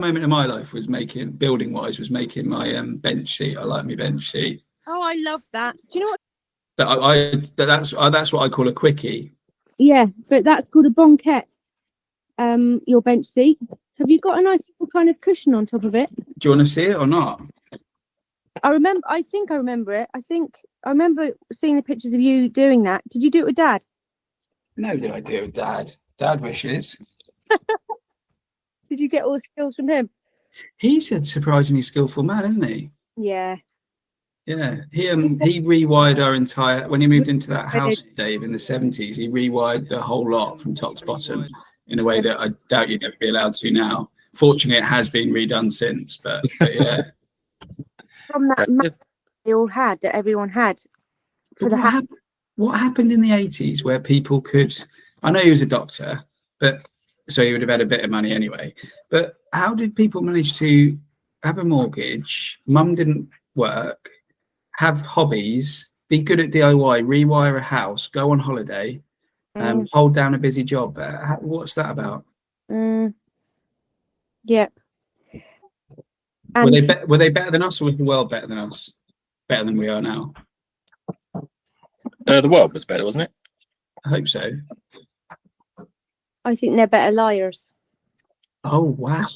moment in my life was building wise was making my bench seat. I like my bench seat. Oh, I love that. Do you know what? That's what I call a quickie. Yeah, but that's called a banquette. Your bench seat. Have you got a nice little kind of cushion on top of it? Do you want to see it or not? I think I remember it. I remember seeing the pictures of you doing that. Did you do it with Dad? No, did I do it with Dad? Dad wishes. Did you get all the skills from him? He's a surprisingly skillful man, isn't he? Yeah. Yeah. He rewired our entire, when he moved into that house, Dave, in the 70s, he rewired the whole lot from top to bottom in a way that I doubt you'd ever be allowed to now. Fortunately, it has been redone since, but yeah. From that they all had, that everyone had. What happened in the 80s where people could, I know he was a doctor, but so he would have had a bit of money anyway, but how did people manage to have a mortgage, mum didn't work, have hobbies, be good at DIY, rewire a house, go on holiday, hold down a busy job? What's that about? Yeah. Were they better than us, or was the world better than us? Better than we are now? The world was better, wasn't it? I hope so. I think they're better liars. Oh wow!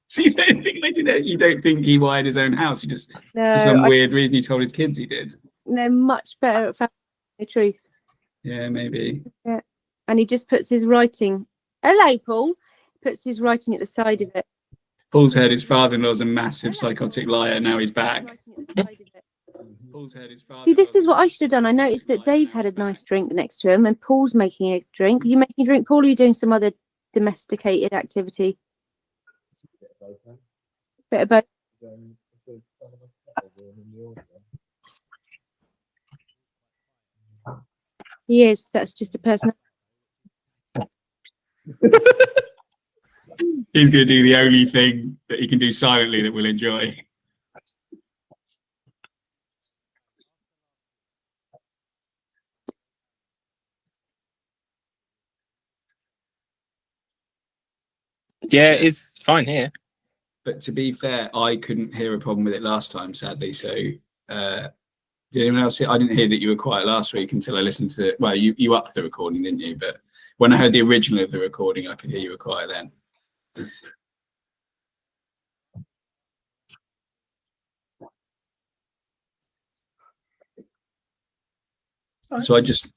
So you don't think he wired his own house? You just for some weird reason he told his kids he did. They're much better at finding the truth. Yeah, maybe. Yeah, and he just puts his writing. Hello, Paul. Puts his writing at the side of it. Paul's heard his father-in-law's a massive psychotic liar. Now he's back. See, this is what I should have done. I noticed that Dave had a nice drink next to him, and Paul's making a drink. Are you making a drink, Paul? Or are you doing some other domesticated activity? Bit of both. He is. That's just a person. He's going to do the only thing that he can do silently that we'll enjoy. Yeah, it's fine here. But to be fair, I couldn't hear a problem with it last time, sadly. So did anyone else hear? I didn't hear that you were quiet last week until I listened to it. Well, you upped the recording, didn't you? But when I heard the original of the recording, I could hear you were quiet then. So I just...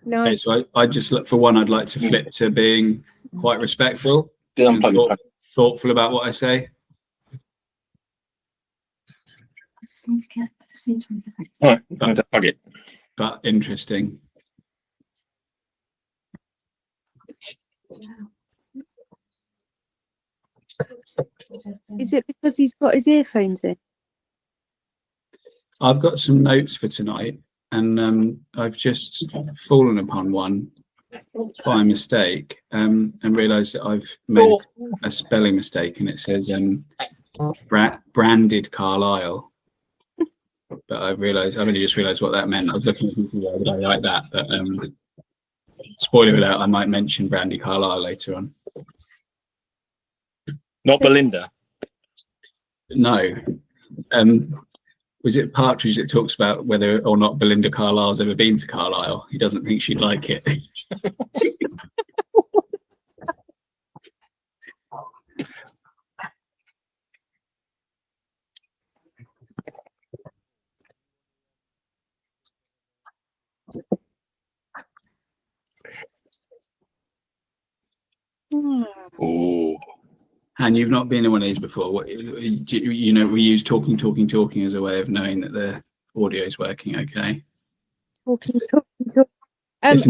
No. Okay, so I just look for one. I'd like to flip to being quite respectful and thoughtful about what I say. All right, plug it. But interesting. Is it because he's got his earphones in? I've got some notes for tonight, and I've just fallen upon one by mistake and realised that I've made a spelling mistake, and it says branded Carlisle. But I've only just realised what that meant. I was looking at people the other day like that, but spoiler alert, I might mention Brandy Carlisle later on. Not Belinda. No. Was it Partridge that talks about whether or not Belinda Carlisle's ever been to Carlisle? He doesn't think she'd like it. Oh. And you've not been in one of these before. What you know? We use talking as a way of knowing that the audio is working. Okay. Talking. It's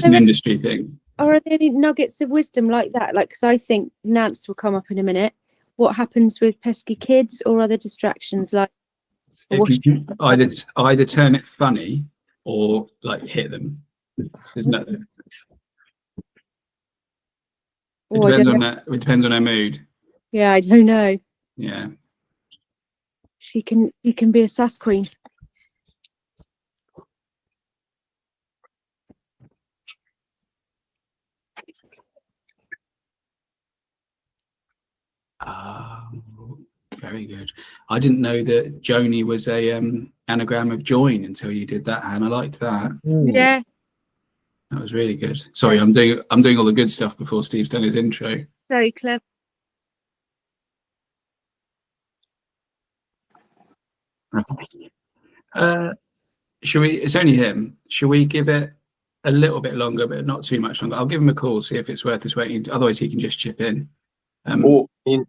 an industry thing. Or are there any nuggets of wisdom like that? Like, because I think Nance will come up in a minute. What happens with pesky kids or other distractions like? Either turn it funny or like hit them. There's no. It depends on her mood. Yeah, I don't know. Yeah. He can be a sass queen. Very good. I didn't know that Joni was a anagram of join until you did that, and I liked that. Yeah. That was really good. Sorry, I'm doing all the good stuff before Steve's done his intro. Very clever. Should we? It's only him. Should we give it a little bit longer, but not too much longer? I'll give him a call, see if it's worth his waiting. Otherwise, he can just chip in.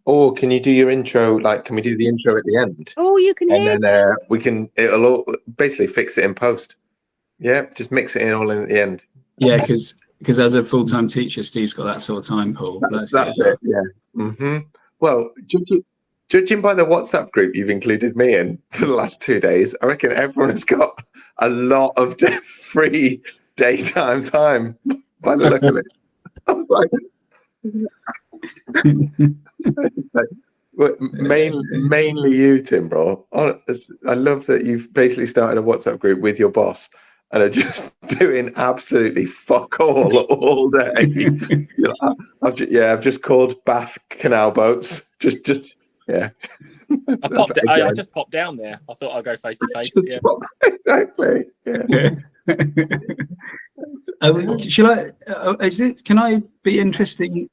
Or can you do your intro? Like, can we do the intro at the end? Oh, you can hear. And then we can. It'll all, basically fix it in post. Yeah, just mix it in all in at the end. Yeah, because as a full-time teacher, Steve's got that sort of time, Paul. That's it. Yeah. Well, judging by the WhatsApp group you've included me in for the last 2 days, I reckon everyone has got a lot of free daytime time by the look of it. Mainly you, Tim, bro. I love that you've basically started a WhatsApp group with your boss and are just doing absolutely fuck all day. I've just called Bath canal boats. Yeah. I just popped down there. I thought I'd go face to face. Yeah. Exactly. Yeah. Shall I? Is it? Can I be interesting?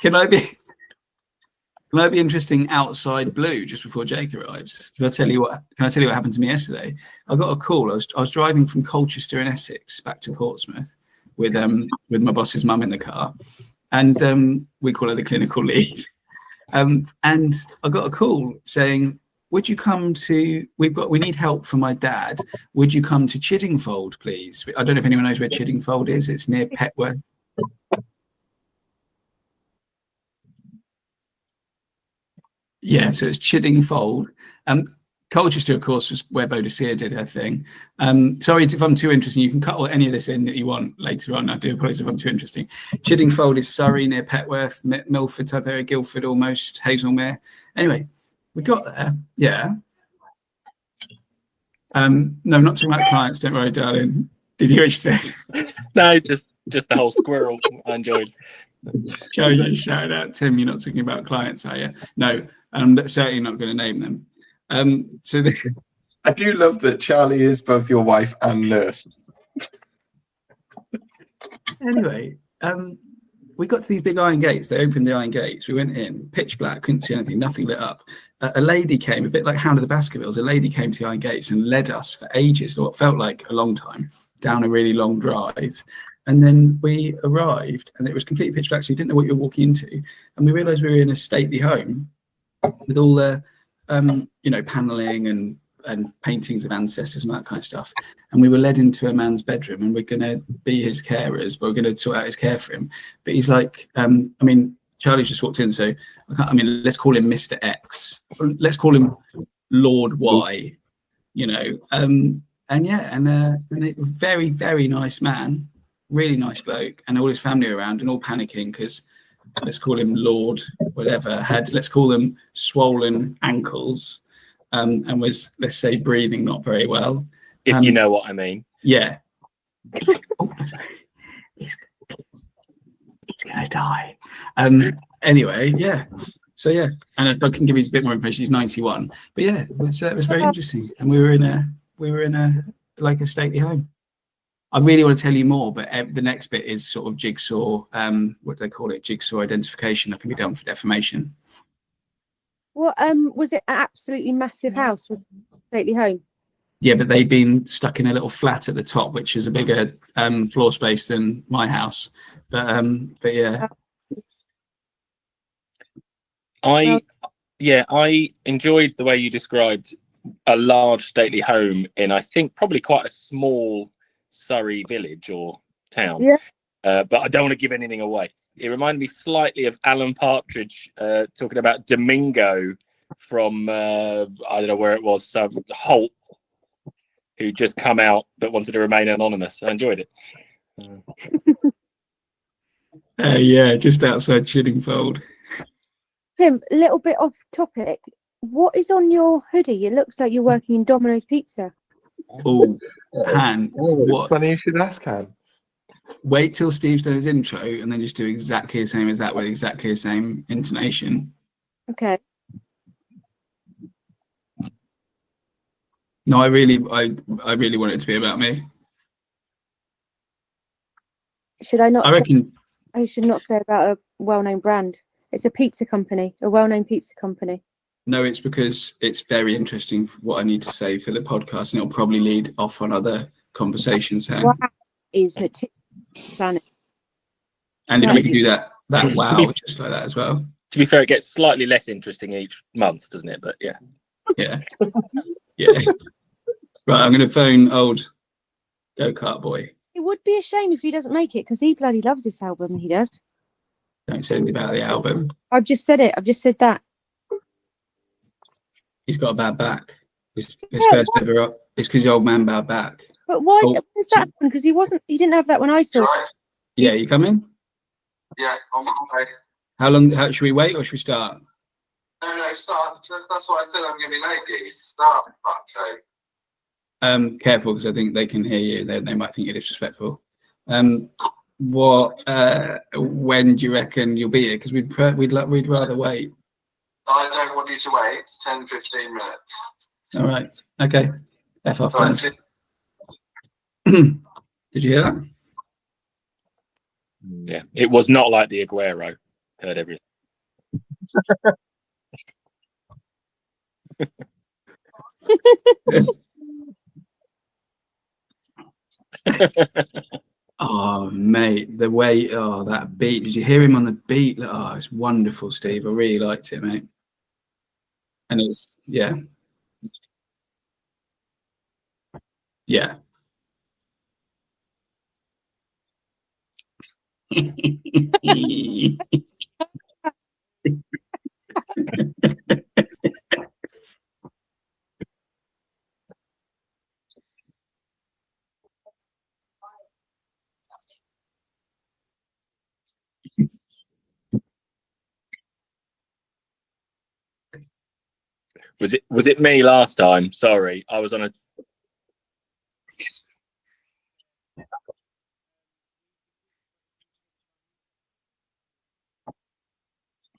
Can I be interesting outside blue just before Jake arrives? Can I tell you what happened to me yesterday? I got a call. I was driving from Colchester in Essex back to Portsmouth with my boss's mum in the car, and we call her the clinical lead. And I got a call saying, "Would you come to? We need help for my dad. Would you come to Chiddingfold, please?" I don't know if anyone knows where Chiddingfold is. It's near Petworth. Yeah, so it's Chiddingfold. Colchester, of course, was where Boadicea did her thing. Sorry if I'm too interesting. You can cut any of this in that you want later on. I do apologise if I'm too interesting. Chiddingfold is Surrey, near Petworth, Milford type area, Guildford almost, Hazelmere. Anyway, we got there. Yeah. No, not talking about clients. Don't worry, darling. Did you hear what she said? No, just the whole squirrel. I enjoyed. Joe just shouted out, Tim, you're not talking about clients, are you? No, I'm certainly not going to name them. I do love that Charlie is both your wife and nurse. Anyway, we got to these big iron gates. They opened the iron gates. We went in, pitch black, couldn't see anything, nothing lit up. A lady came, a bit like Hound of the Baskervilles. A lady came to the iron gates and led us for ages, what felt like a long time, down a really long drive. And then we arrived and it was completely pitch black, so you didn't know what you were walking into. And we realised we were in a stately home with all the, panelling and paintings of ancestors and that kind of stuff. And we were led into a man's bedroom and we're going to be his carers, but we're going to sort out his care for him. But he's like, Charlie's just walked in, so let's call him Mr. X. Let's call him Lord Y, and a very, very nice man. Really nice bloke, and all his family around and all panicking because let's call him Lord whatever let's call them swollen ankles and was, let's say, breathing not very well, if you know what I mean. Yeah. He's gonna die. Anyway, yeah, so yeah, and I can give you a bit more information. He's 91, but yeah, it was very interesting, and we were in a like a stately home. I really want to tell you more, but the next bit is sort of jigsaw, what do they call it? Jigsaw identification that can be done for defamation. What was it? An absolutely massive house? Was it a stately home? Yeah, but they'd been stuck in a little flat at the top, which is a bigger floor space than my house. But yeah. I enjoyed the way you described a large stately home in, I think, probably quite a small Surrey village or town. Yeah. But I don't want to give anything away. It reminded me slightly of Alan Partridge talking about Domingo from I don't know where it was, Holt, who just come out but wanted to remain anonymous. I enjoyed it. Yeah, just outside Chiddingfold. Tim, a little bit off topic. What is on your hoodie? It looks like you're working in Domino's Pizza. Oh, Han. What? Funny you should ask, Han. Wait till Steve's done his intro and then just do exactly the same as that with exactly the same intonation. Okay. No, I really want it to be about me. Should I not I say, reckon. I should not say about a well-known brand. It's a pizza company, a well-known pizza company. No, it's because it's very interesting for what I need to say for the podcast, and it'll probably lead off on other conversations. Then. Wow. Is material planet. And if Yeah. we could do that To be- wow, just like that as well. To be fair, it gets slightly less interesting each month, doesn't it? But yeah. Yeah. Yeah. Right, I'm going to phone old Go-Kart Boy. It would be a shame if he doesn't make it because he bloody loves this album. He does. Don't say anything about the album. I've just said it. I've just said that. He's got a bad back. His Yeah, first ever up. It's because the old man bad back. But why Oh. does that happen? Because he didn't have that when I saw it. Right. Yeah, you coming? Yeah, I'm okay. How long? Should we wait or should we start? No, start. That's what I said. I'm giving ladies. Start. Fuck's sake. Careful because I think they can hear you. They might think you're disrespectful. When do you reckon you'll be here? Because we'd rather wait. I don't want you to wait 10, 15 minutes. All right. Okay. F off. Right, Then. Did you hear that? Yeah. It was not like the Aguero. Heard everything. Oh, mate, the way, that beat. Did you hear him on the beat? Oh, it's wonderful, Steve. I really liked it, mate. And it was, yeah. Yeah. Was it me last time? Sorry, I was on a.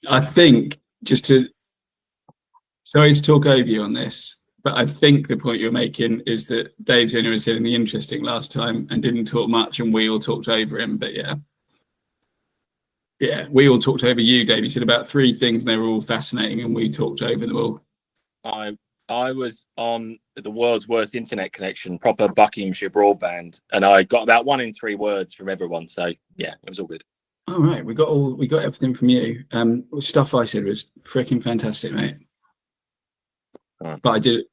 I think sorry to talk over you on this, but I think the point you're making is that Dave's only was in the interesting last time and didn't talk much, and we all talked over him. But yeah, we all talked over you, Dave. You said about 3 things, and they were all fascinating, and we talked over them all. I was on the world's worst internet connection, proper Buckinghamshire broadband, and I got about 1 in 3 words from everyone. So yeah, it was all good. All right, we got everything from you. Stuff I said was freaking fantastic, mate. All right. But I did.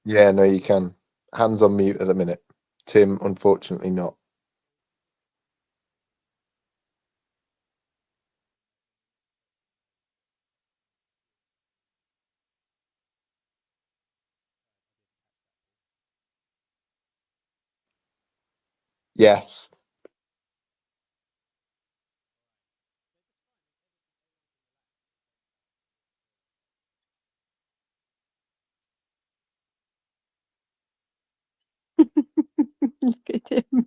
Yeah, no, you can. Hands on mute at the minute. Tim, unfortunately not. Yes. Look at him.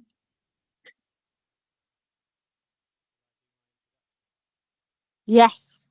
Yes.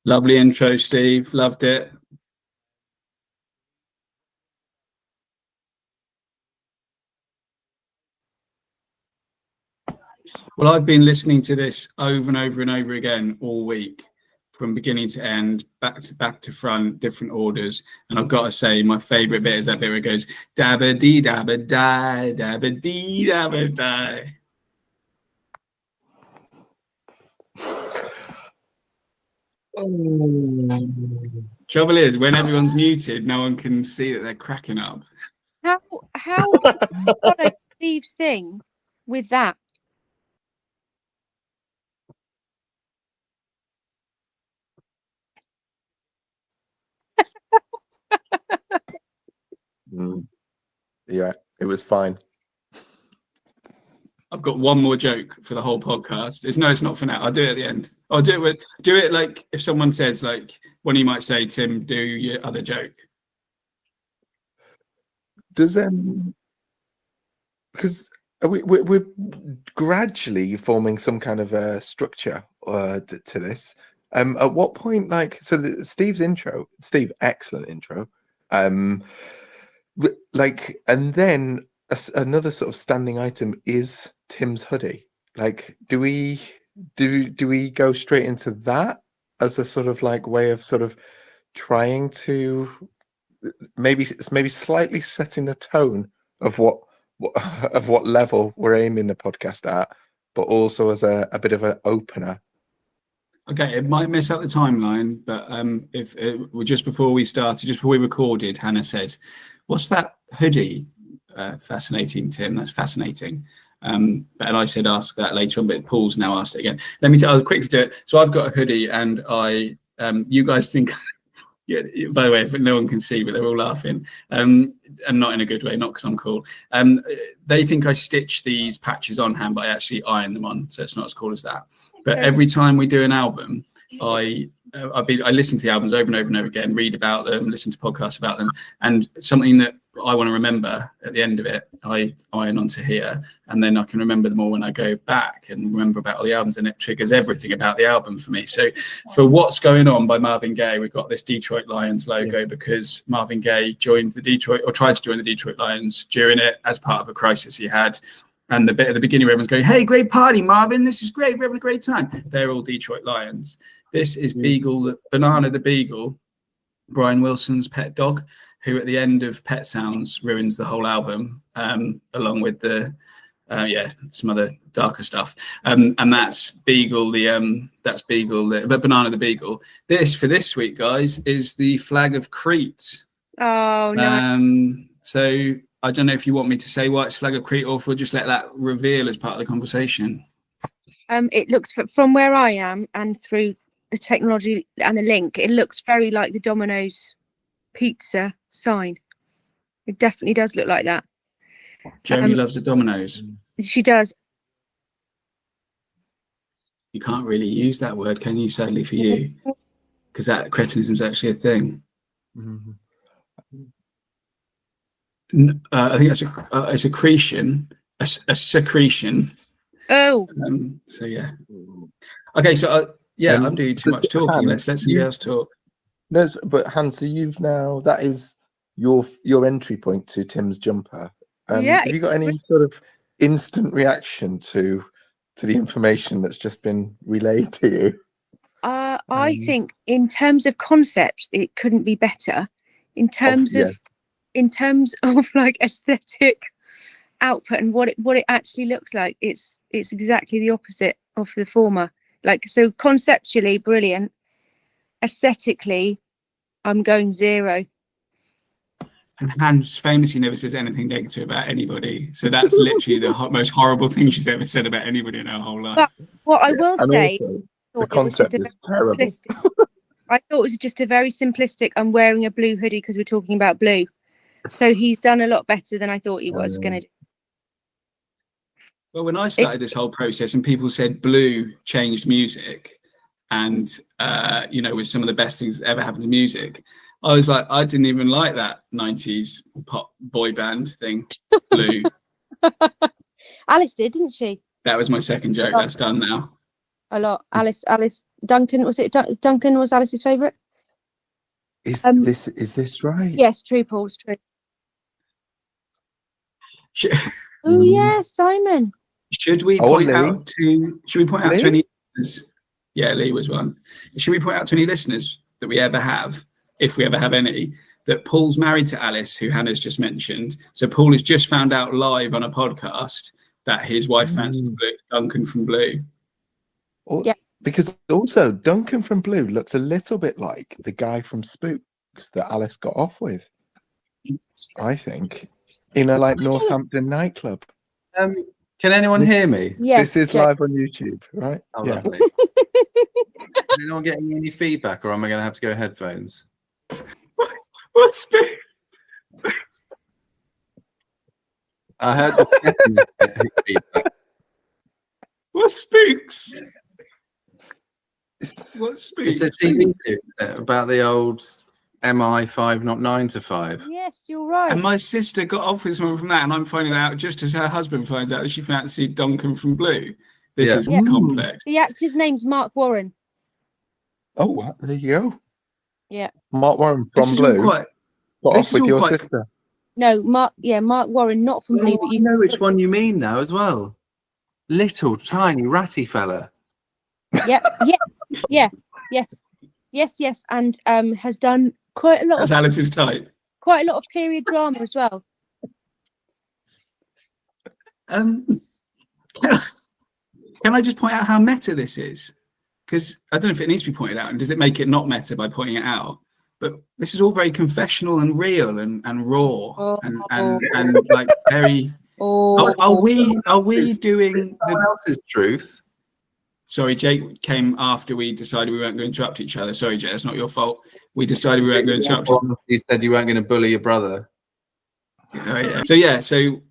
Lovely intro, Steve. Loved it. Well, I've been listening to this over and over and over again all week, from beginning to end, back to front, different orders. And I've got to say, my favourite bit is that bit where it goes dabba dee dabba die, dabba dee dabba die. Trouble is, when everyone's muted, no one can see that they're cracking up. How follow Steve's thing with that? Yeah, it was fine. I've got one more joke for the whole podcast. It's not for now. I'll do it at the end. I'll do it like if someone says, like, when you might say, Tim, do your other joke. Does because we're gradually forming some kind of a structure to this. At what point, like, so Steve's intro, Steve, excellent intro. Like, and then another sort of standing item is Tim's hoodie. Like, do we go straight into that as a sort of like way of sort of trying to maybe slightly setting the tone of what level we're aiming the podcast at, but also as a bit of an opener? Okay, it might mess up the timeline, but if just before we recorded, Hannah said, "What's that hoodie? Fascinating, Tim. That's fascinating." And I said, "Ask that later on," but Paul's now asked it again. I'll quickly do it. So I've got a hoodie, and you guys think, yeah. By the way, if no one can see, but they're all laughing, and not in a good way, not because I'm cool. They think I stitch these patches on hand, but I actually iron them on, so it's not as cool as that. But every time we do an album, I listen to the albums over and over and over again, read about them, listen to podcasts about them, and something that I want to remember at the end of it, I iron onto here, and then I can remember them all when I go back and remember about all the albums, and it triggers everything about the album for me. So for What's Going On by Marvin Gaye, we've got this Detroit Lions logo because Marvin Gaye tried to join the Detroit Lions during it as part of a crisis he had. And the bit at the beginning where everyone's going, "Hey, great party, Marvin. This is great. We're having a great time." They're all Detroit Lions. This is Beagle, Banana the Beagle, Brian Wilson's pet dog, who at the end of Pet Sounds ruins the whole album, along with some other darker stuff. And that's Beagle, but Banana the Beagle. This, for this week, guys, is the flag of Crete. Oh, no. So I don't know if you want me to say why it's flag of Crete, or if we'll just let that reveal as part of the conversation. It looks, from where I am and through the technology and the link, it looks very like the Domino's pizza sign. It definitely does look like that. Joni loves the Domino's. She does. You can't really use that word, can you, sadly for you? Because that cretinism is actually a thing. Mm-hmm. I think that's a secretion. A secretion. Oh. So yeah. Okay. So I'm doing too much talking. Let's let somebody else talk. No, but Hans, so that is your entry point to Tim's jumper. Yeah. Have you got any sort of instant reaction to the information that's just been relayed to you? I think in terms of concept, it couldn't be better. In terms of like aesthetic output and what it actually looks like, it's exactly the opposite of the former. Like, so conceptually brilliant, aesthetically I'm going 0. And Hans famously never says anything negative about anybody, so that's literally the most horrible thing she's ever said about anybody in her whole life. But what I will say, the concept is terrible. I thought it was just a very simplistic, I'm wearing a blue hoodie because we're talking about blue. So he's done a lot better than I thought he was going to do. Well, when I started this whole process and people said blue changed music and, was some of the best things that ever happened to music, I was like, I didn't even like that 90s pop boy band thing, blue. Alice did, didn't she? That was my second joke. That's done now. a lot. Alice, Duncan, was it Duncan was Alice's favourite? Is this right? Yes, true, Paul, it's true. Should, Oh yes, Simon. should we Oh, point Lee. out to Lee? any listeners? Yeah, Lee was one. Should we point out to any listeners that we ever have, if we ever have any, that Paul's married to Alice, who Hannah's just mentioned. So Paul has just found out live on a podcast that his wife fancies Duncan from Blue. Yeah. Because also Duncan from Blue looks a little bit like the guy from Spooks that Alice got off with. I think. In a like Northampton nightclub. Can anyone hear me? Yes. This is Jake. live on YouTube, right? Oh, Yeah. lovely. Is anyone getting any feedback, or am I going to have to go headphones? What's Spooks? I heard the feedback. What's Spooks? What's It's Spooks? a TV series about the old MI5, not 9 to 5. Yes, you're right. And my sister got off with someone from that, and I'm finding out just as her husband finds out that she fancied Duncan from Blue. This Yeah. is Yeah. complex. The actor's name's Mark Warren. Oh, what? There you go. Yeah. Mark Warren This from is all Blue. quite. Got this off is with all your quite- sister. No, Mark Warren, not from Blue, but I you know which one you mean now as well. Little, tiny, ratty fella. Yeah, yes, and has done quite a lot That's of Alice's type. period drama as well. Can I just point out how meta this is? Because I don't know if it needs to be pointed out, and does it make it not meta by pointing it out? But this is all very confessional and real and raw and like very. Are we doing Someone the? else's truth. Sorry, Jake came after we decided we weren't going to interrupt each other. Sorry, Jake, it's not your fault. We decided we weren't going to interrupt. You said you weren't going to bully your brother. Oh, yeah. So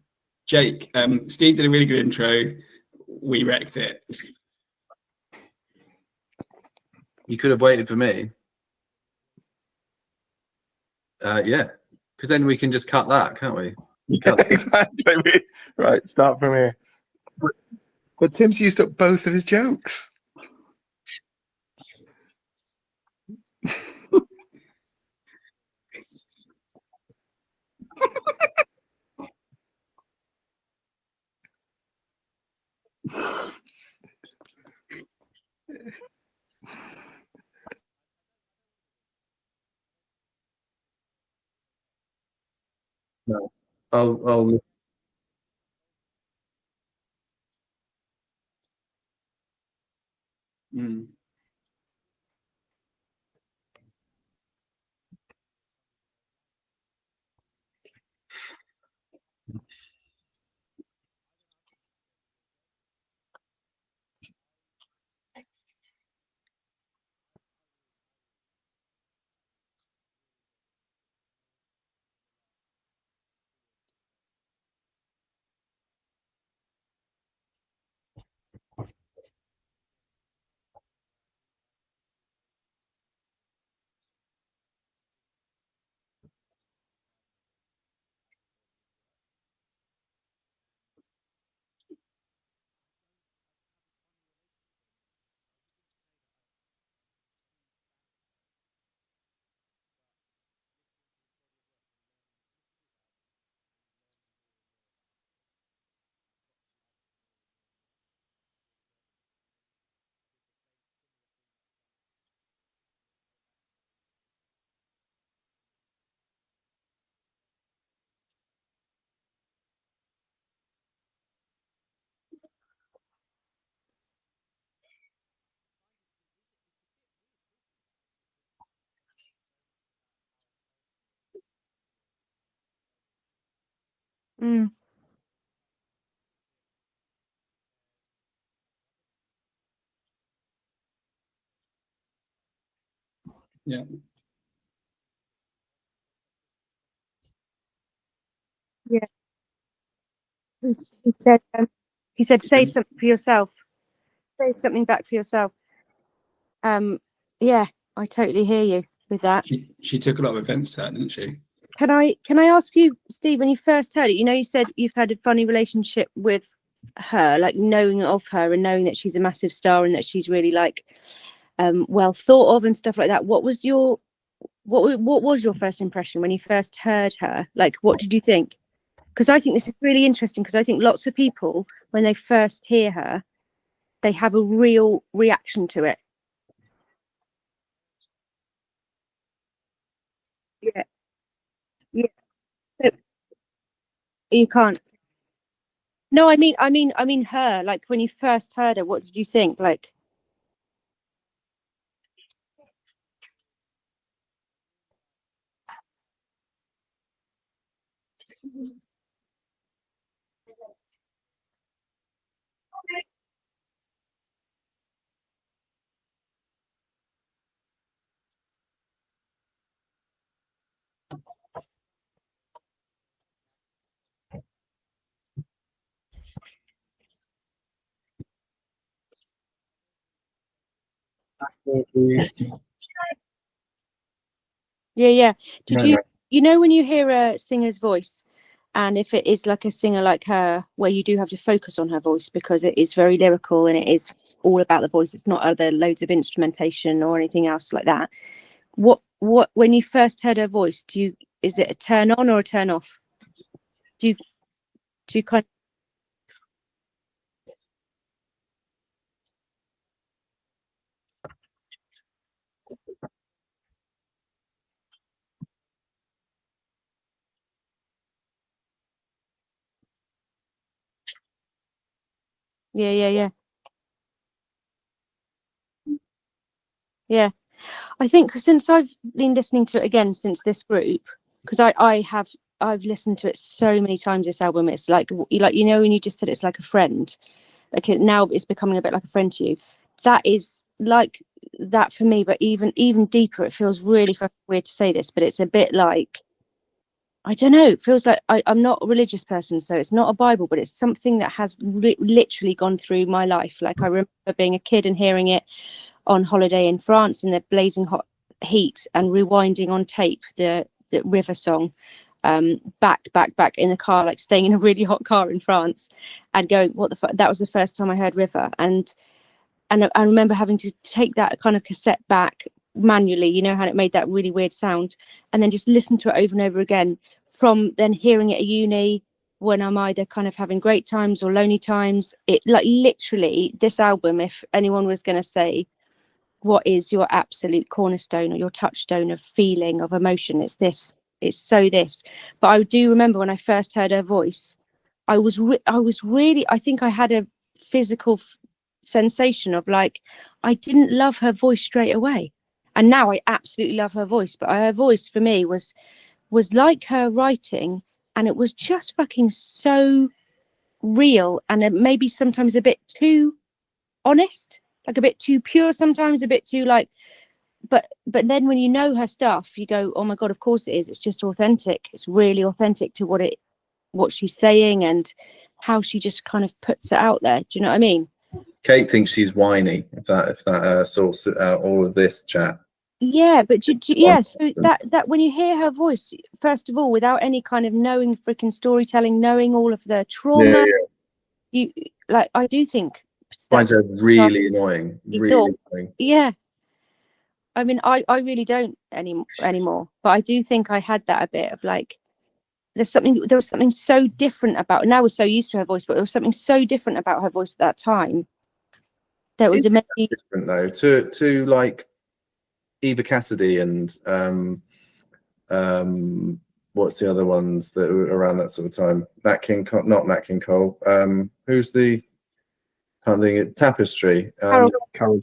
Jake, Steve did a really good intro. We wrecked it. You could have waited for me. Yeah, because then we can just cut that, can't we? Exactly. Right, start from here. But Tim's used up both of his jokes. No. I'll Mm. Mm. Yeah. Yeah. He said save something for yourself. Save something back for yourself. Yeah, I totally hear you with that. She took a lot of offence to that, didn't she? Can I ask you, Steve, when you first heard it, you know, you said you've had a funny relationship with her, like knowing of her and knowing that she's a massive star and that she's really like well thought of and stuff like that, what was your first impression when you first heard her? Like, what did you think? Because I think this is really interesting, because I think lots of people, when they first hear her, they have a real reaction to it. Yeah. So you can't. No, I mean her. Like, when you first heard her, what did you think? Like, yeah. Did you know when you hear a singer's voice, and if it is like a singer like her, where you do have to focus on her voice because it is very lyrical and it is all about the voice, it's not other loads of instrumentation or anything else like that. What when you first heard her voice, is it a turn on or a turn off? Do you kind yeah. I think since I've been listening to it again since this group, because I've listened to it so many times, this album, it's like you know when you just said it's like a friend, like now it's becoming a bit like a friend to you. That is like that for me, but even deeper. It feels really weird to say this, but it's a bit like, I don't know, it feels like I'm not a religious person, so it's not a Bible, but it's something that has literally gone through my life. Like, I remember being a kid and hearing it on holiday in France in the blazing hot heat and rewinding on tape the River song, back in the car, like staying in a really hot car in France and going, what the fuck? That was the first time I heard River. And I remember having to take that kind of cassette back manually, you know, how it made that really weird sound, and then just listen to it over and over again, from then hearing it at uni when I'm either kind of having great times or lonely times. It, like, literally, this album, if anyone was going to say what is your absolute cornerstone or your touchstone of feeling, of emotion, it's this. It's so this. But I do remember when I first heard her voice, I was really, I think I had a physical sensation of, like, I didn't love her voice straight away, and now I absolutely love her voice. But her voice for me was like her writing, and it was just fucking so real, and maybe sometimes a bit too honest, like a bit too pure sometimes, a bit too like, but then when you know her stuff, you go, oh my god, of course it is. It's just authentic. It's really authentic to what she's saying and how she just kind of puts it out there. Do you know what I mean? Kate thinks she's whiny. If that sorts out all of this chat. Yeah, but yeah, so that when you hear her voice, first of all, without any kind of knowing freaking storytelling, knowing all of the trauma, you, like, I do think Finds her really annoying. Yeah. I mean, I really don't anymore, but I do think I had that a bit of, like, there was something so different about, now we're so used to her voice, but there was something so different about her voice at that time that was different though to like Eva Cassidy and what's the other ones that were around that sort of time? Not Nat King Cole. Who's the, can't think of, Tapestry. Carole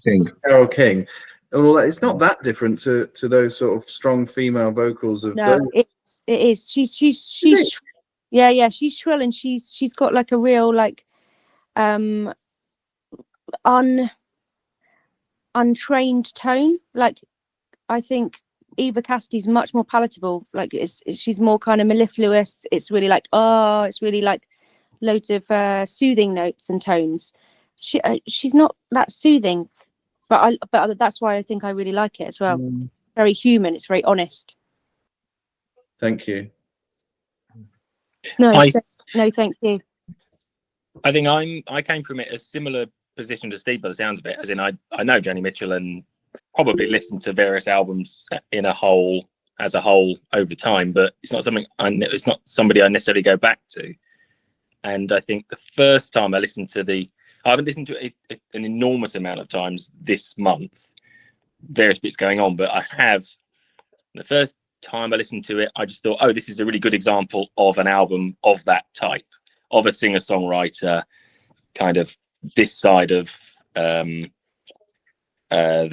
King. Carole King. And all that. It's not that different to those sort of strong female vocals of. No, it is. She's yeah. She's shrill, and she's got like a real, like, untrained tone. Like, I think Eva Cassidy's much more palatable. Like, she's more kind of mellifluous. It's really like, oh, it's really like loads of soothing notes and tones. She's not that soothing, but that's why I think I really like it as well. Very human. It's very honest. Thank you. No, thank you. I think I came from it a similar position to Steve by the sounds of it, as in I know Joni Mitchell and probably listened to various albums as a whole over time, but it's not somebody I necessarily go back to. And I think the first time I haven't listened to it an enormous amount of times this month, various bits going on, but I have. The first time I listened to it, I just thought, oh, this is a really good example of an album of that type, of a singer-songwriter, kind of this side of the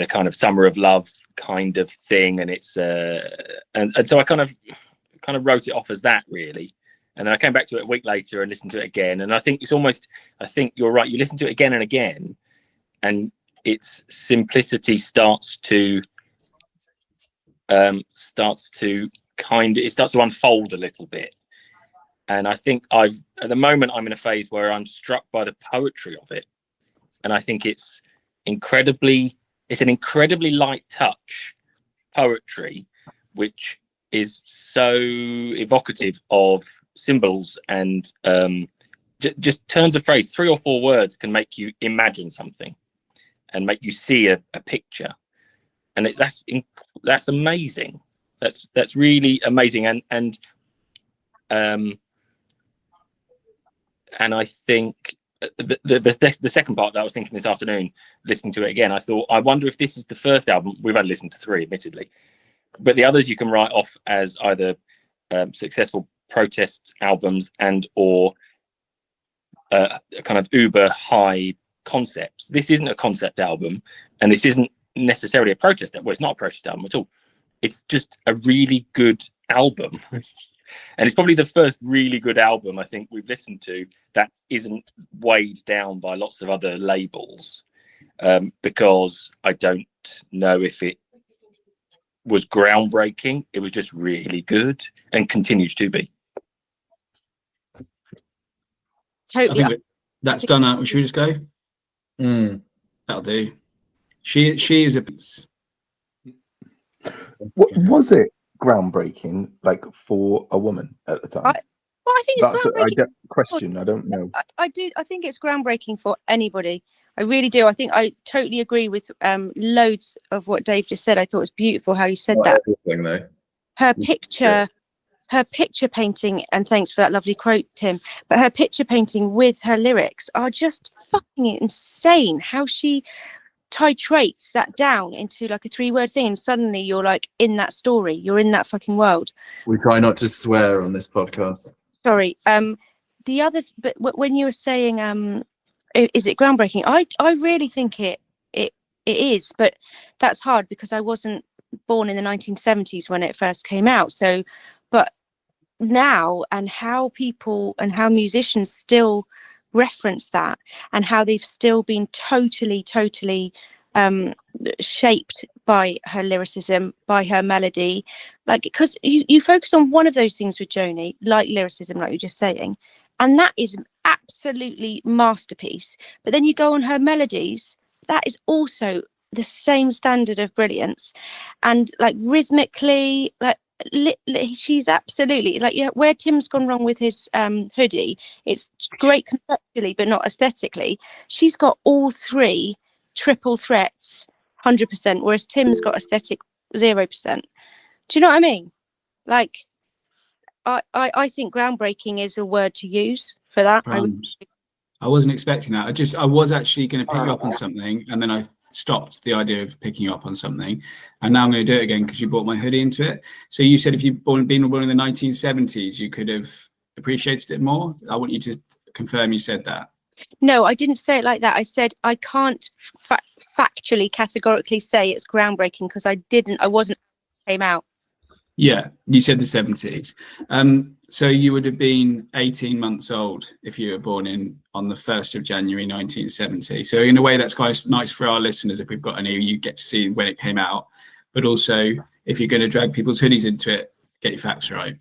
kind of Summer of Love kind of thing, and it's and so I kind of wrote it off as that, really. And then I came back to it a week later and listened to it again, and I think you're right, you listen to it again and again, and its simplicity starts to unfold a little bit. And I think at the moment I'm in a phase where I'm struck by the poetry of it, and I think it's an incredibly light touch poetry, which is so evocative of symbols and just turns a phrase. 3 or 4 words can make you imagine something and make you see a picture, and that's amazing. That's really amazing. And I think the second part that I was thinking this afternoon, listening to it again, I thought, I wonder if this is the first album. We've only listened to 3, admittedly, but the others you can write off as either successful protest albums and or kind of uber high concepts. This isn't a concept album, and this isn't necessarily a protest album. Well, it's not a protest album at all. It's just a really good album. And it's probably the first really good album I think we've listened to that isn't weighed down by lots of other labels, because I don't know if it was groundbreaking. It was just really good and continues to be. Totally. I think that's done out. Should we just go? That'll do. She is a piece. What was it groundbreaking, like, for a woman at the time? I think it's groundbreaking. I don't know. I do. I think it's groundbreaking for anybody. I really do. I think I totally agree with loads of what Dave just said. I thought it was beautiful how you said that. Everything, though. Her picture painting, and thanks for that lovely quote, Tim, but her picture painting with her lyrics are just fucking insane. How she titrates that down into like a 3-word thing, and suddenly you're like in that story, you're in that fucking world. We try not to swear on this podcast. Sorry. The other, but when you were saying, is it groundbreaking? I really think it is, but that's hard because I wasn't born in the 1970s when it first came out. So, but now, and how people and how musicians still reference that, and how they've still been totally shaped by her lyricism, by her melody, like, because you focus on one of those things with Joni, like lyricism, like you're just saying, and that is an absolutely masterpiece. But then you go on her melodies, that is also the same standard of brilliance, and like rhythmically, like she's absolutely like, yeah, where Tim's gone wrong with his hoodie, it's great conceptually but not aesthetically. She's got all 3 triple threats 100%, whereas Tim's got aesthetic 0%. Do you know what I mean? Like, I think groundbreaking is a word to use for that. I wasn't expecting that. I was actually going to pick you up on something, and then I stopped the idea of picking you up on something, and now I'm going to do it again because you brought my hoodie into it. So you said if you'd been born in the 1970s, you could have appreciated it more. I want you to confirm you said that. No, I didn't say it like that. I said I can't factually, categorically say it's groundbreaking because I wasn't came out. Yeah, you said the 70s. So you would have been 18 months old if you were born on the 1st of January 1970. So in a way, that's quite nice for our listeners. If we've got any, you get to see when it came out. But also, if you're going to drag people's hoodies into it, get your facts right.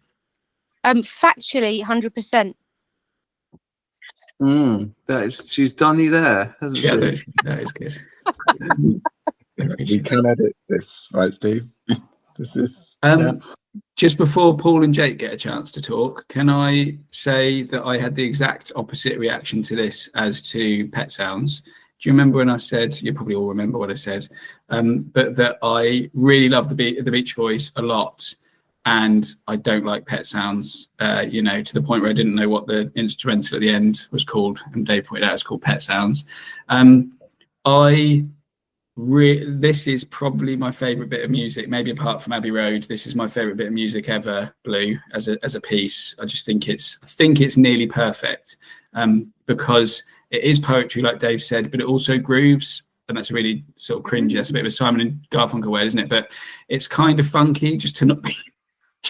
Factually, 100%. She's done you there, hasn't she? That is good. We can edit this, right, Steve? This is. Just before Paul and Jake get a chance to talk, can I say that I had the exact opposite reaction to this as to Pet Sounds? Do you remember when I said, you probably all remember what I said, but that I really love the Beach Boys a lot, and I don't like Pet Sounds, to the point where I didn't know what the instrumental at the end was called, and Dave pointed out it's called Pet Sounds. This is probably my favorite bit of music, maybe apart from Abbey Road. This is my favorite bit of music ever, Blue, as a piece. I just think it's nearly perfect, because it is poetry, like Dave said, but it also grooves, and that's really sort of cringy. That's a bit of a Simon and Garfunkel way, isn't it? But it's kind of funky, just to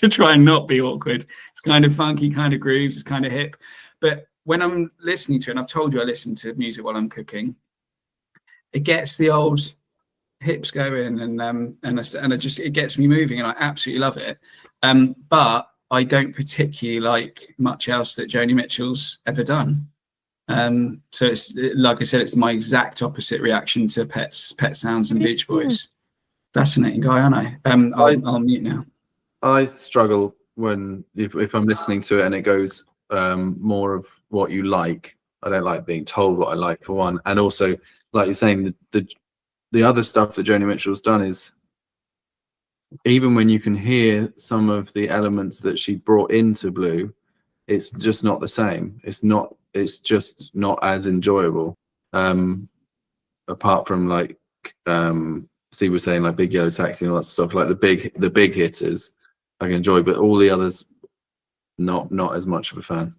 try and not be awkward. It's kind of funky, kind of grooves, it's kind of hip. But when I'm listening to it, and I've told you I listen to music while I'm cooking, it gets the old hips going, and it gets me moving, and I absolutely love it. But I don't particularly like much else that Joni Mitchell's ever done. So it's, like I said, it's my exact opposite reaction to Pet Sounds and Beach Boys. Fascinating guy, aren't I? I'll mute now. I struggle when if I'm listening to it and it goes more of what you like. I don't like being told what I like, for one, and also, like you're saying, the other stuff that Joni Mitchell's done is, even when you can hear some of the elements that she brought into Blue, it's just not the same. It's just not as enjoyable. Apart from, like Steve was saying, like Big Yellow Taxi and all that stuff, like the big hitters I can enjoy, but all the others, not as much of a fan.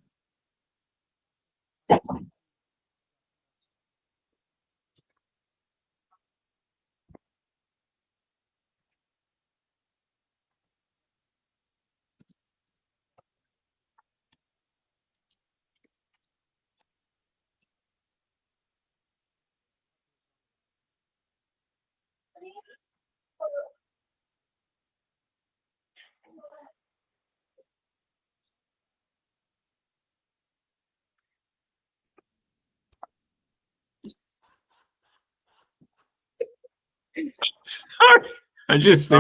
Sorry, I just the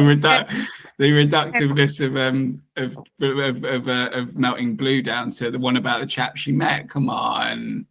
reductiveness of Melting Blue down to the one about the chap she met. Come on.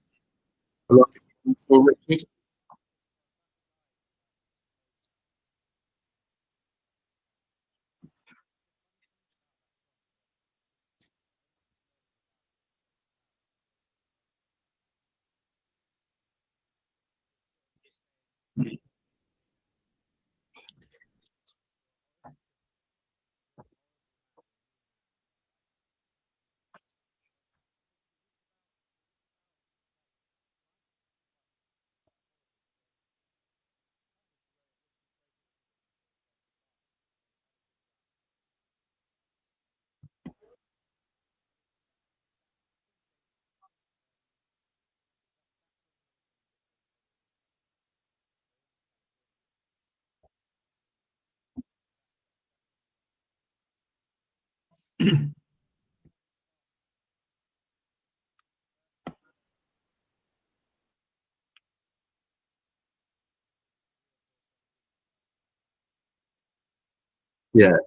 Yeah,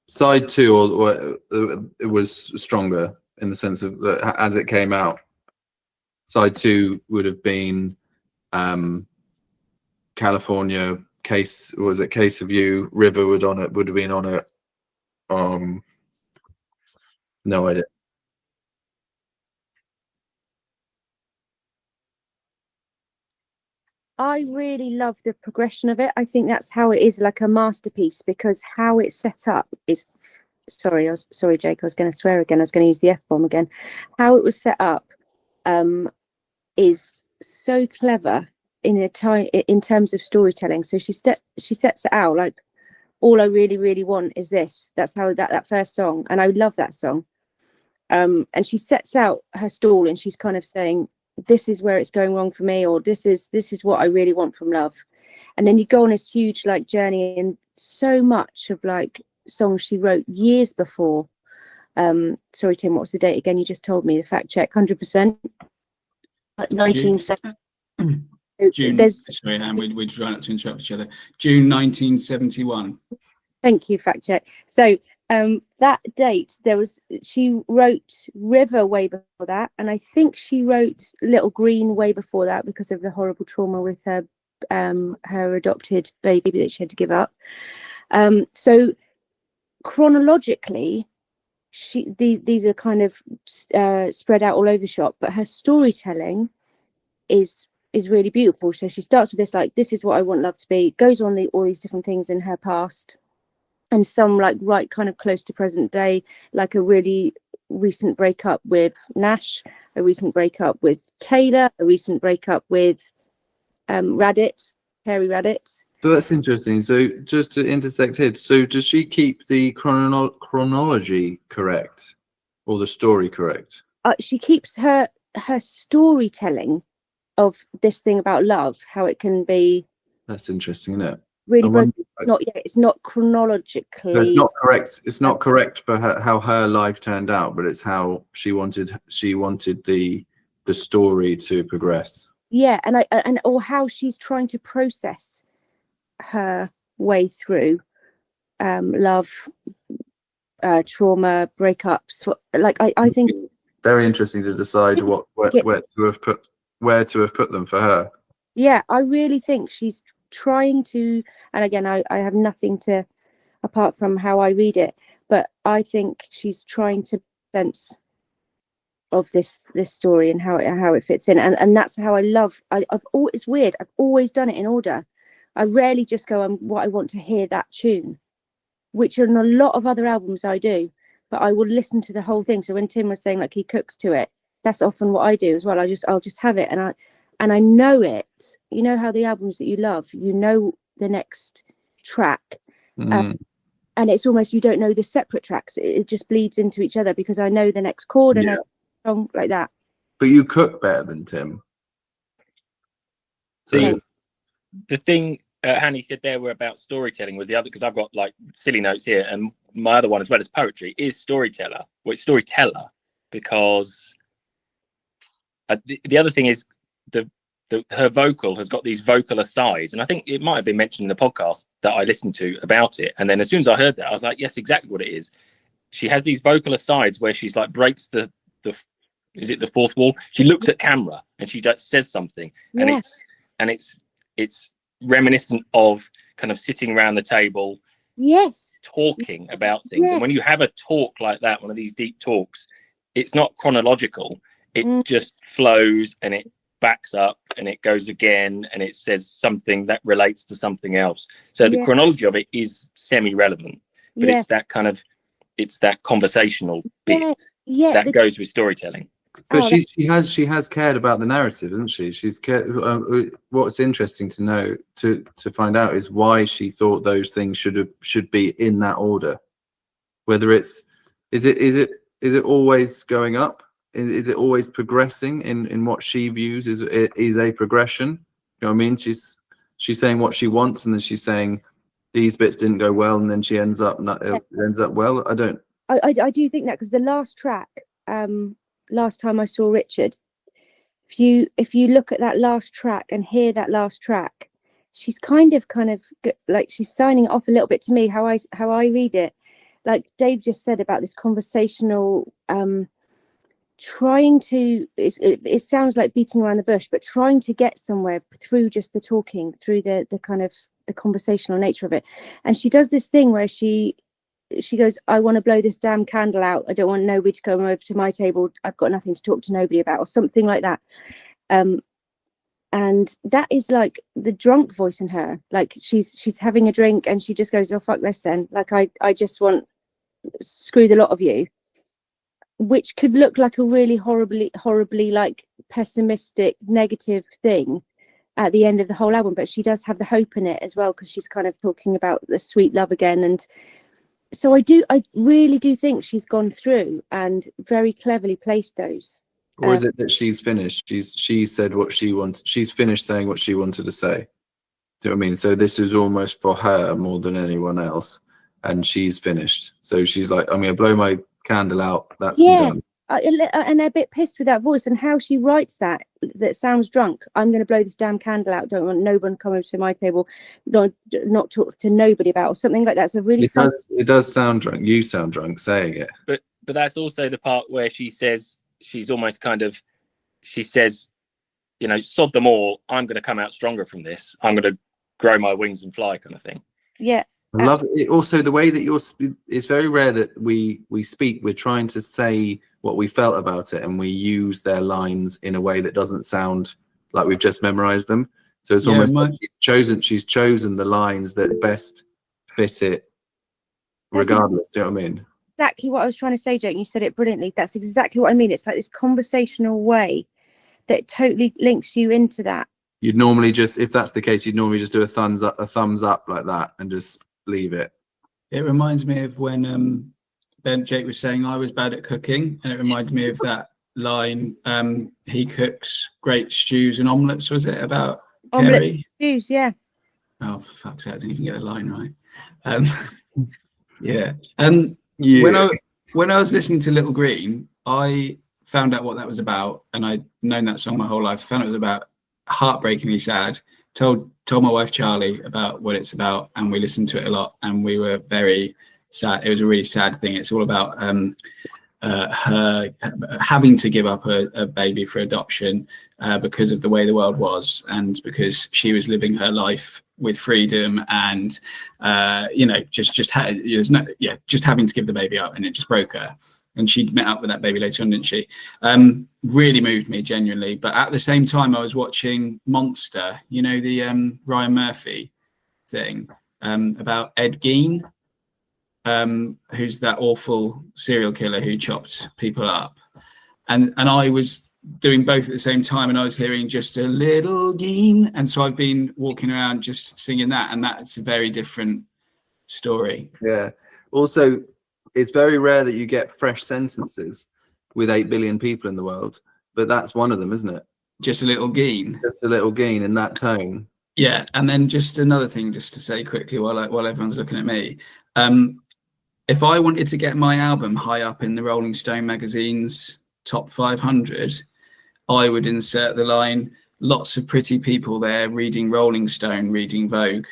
side two, or it was stronger in the sense of as it came out. Side two would have been California, Case of You, River would have been on it. No idea. I really love the progression of it. I think that's how it is, like a masterpiece, because how it's set up is, sorry, Jake, I was going to swear again. I was going to use the F-bomb again. How it was set up is so clever in terms of storytelling. So she sets it out like, all I really, really want is this. That's how that first song, and I love that song. And she sets out her stall, and she's kind of saying, this is where it's going wrong for me, or this is what I really want from love. And then you go on this huge like journey, and so much of like songs she wrote years before. Sorry, Tim, what was the date again? You just told me the fact check. 100%. 1970. June. Sorry, Anne, we're trying not to interrupt each other. June 1971. Thank you, fact check. So that date, she wrote River way before that, and I think she wrote Little Green way before that because of the horrible trauma with her adopted baby that she had to give up. So chronologically, these are kind of spread out all over the shop, but her storytelling is really beautiful. So she starts with this, like, this is what I want love to be, goes on all these different things in her past, and some like right kind of close to present day, like a really recent breakup with Nash, a recent breakup with Taylor, a recent breakup with Raditz, Terry Raditz. So that's interesting. So just to intersect here, so does she keep the chronology correct, or the story correct? She keeps her storytelling of this thing about love, how it can be. That's interesting, isn't it? Really broken. Not yet. It's not chronologically. No, it's not correct. It's not correct for her, how her life turned out, but it's how she wanted the story to progress. Yeah, and or how she's trying to process her way through love, trauma, breakups. Like I think very interesting to decide where to have put them for her. Yeah, I really think she's trying to, and again, I have nothing to apart from how I read it, but I think she's trying to sense of this story and how it fits in, and that's how it's weird. I've always done it in order. I rarely just go on what I want to hear that tune, which on a lot of other albums I do, but I will listen to the whole thing. So when Tim was saying like he cooks to it, that's often what I do as well. I'll just have it, and I know it. You know how the albums that you love, you know the next track, and it's almost you don't know the separate tracks. It just bleeds into each other because I know the next chord and a song like that. But you cook better than Tim. The thing Hanny said there were about storytelling was the other, because I've got like silly notes here, and my other one as well as poetry is storyteller. Well, it's storyteller because the other thing is her vocal has got these vocal asides, and I think it might have been mentioned in the podcast that I listened to about it, and then as soon as I heard that, I was like, yes, exactly what it is. She has these vocal asides where she's like breaks the is it the fourth wall? She looks at camera and she just says something, and it's reminiscent of kind of sitting around the table, talking about things. And when you have a talk like that, one of these deep talks, it's not chronological. It just flows and it backs up and it goes again and it says something that relates to something else. So the chronology of it is semi-relevant, but it's that kind of, it's that conversational bit that goes with storytelling. But she has cared about the narrative, hasn't she? She's cared. What's interesting to know to find out is why she thought those things should be in that order. Whether is it always going up? Is it always progressing in what she views is a progression? You know what I mean? She's saying what she wants, and then she's saying these bits didn't go well, and then she ends up well. I do think that, because the last track, last time I saw Richard, if you look at that last track and hear that last track, she's kind of like she's signing it off a little bit to me, how I read it. Like Dave just said about this conversational, trying to, it sounds like beating around the bush, but trying to get somewhere through just the talking, through the kind of the conversational nature of it. And she does this thing where she goes, I want to blow this damn candle out. I don't want nobody to come over to my table. I've got nothing to talk to nobody about, or something like that. And that is like the drunk voice in her. Like she's having a drink and she just goes, oh, fuck this then. Like, I just want, screw the lot of you. Which could look like a really horribly like pessimistic, negative thing at the end of the whole album. But she does have the hope in it as well, because she's kind of talking about the sweet love again. And so I really do think she's gone through and very cleverly placed those. Or is it that she's finished? She said what she wanted. She's finished saying what she wanted to say. Do you know what I mean? So this is almost for her more than anyone else, and she's finished. So she's like, I'm going to blow my candle out. That's done. and a bit pissed with that voice and how she writes that sounds drunk. I'm going to blow this damn candle out. Don't want no one coming to my table. Not talk to nobody about, or something like that. It's a really fun. It does sound drunk. You sound drunk saying it. But that's also the part where she says, she's almost kind of, she says, you know, sod them all. I'm going to come out stronger from this. I'm going to grow my wings and fly, kind of thing. Yeah. I love it. Also, the way that it's very rare that we speak. We're trying to say what we felt about it, and we use their lines in a way that doesn't sound like we've just memorized them. So it's almost like she's chosen the lines that best fit it, regardless. Do you know what I mean? Exactly what I was trying to say, Jake. You said it brilliantly. That's exactly what I mean. It's like this conversational way that totally links you into that. You'd normally just, if that's the case, you'd normally just do a thumbs up like that, and just leave it. It reminds me of when Jake was saying I was bad at cooking, and it reminded me of that line. He cooks great stews and omelets. Was it about Kerry? Stews, yeah. Oh, for fuck's sake! I didn't even get the line right. Yeah. Yeah. When I was listening to Little Green, I found out what that was about, and I'd known that song my whole life. Found it was about heartbreakingly sad. Told my wife Charlie about what it's about, and we listened to it a lot, and we were very sad. It was a really sad thing. It's all about her having to give up a baby for adoption because of the way the world was, and because she was living her life with freedom, and just having to give the baby up, and it just broke her. And she met up with that baby later on, didn't she? Really moved me genuinely. But at the same time, I was watching Monster, you know, the Ryan Murphy thing about Ed Gein, who's that awful serial killer who chopped people up. And I was doing both at the same time, and I was hearing just a little Gein. And so I've been walking around just singing that, and that's a very different story. Yeah. Also, it's very rare that you get fresh sentences with 8 billion people in the world, but that's one of them, isn't it? Just a little Gein. Just a little Gein in that tone. Yeah, and then just another thing, just to say quickly while everyone's looking at me, if I wanted to get my album high up in the Rolling Stone magazine's top 500, I would insert the line, "Lots of pretty people there reading Rolling Stone, reading Vogue."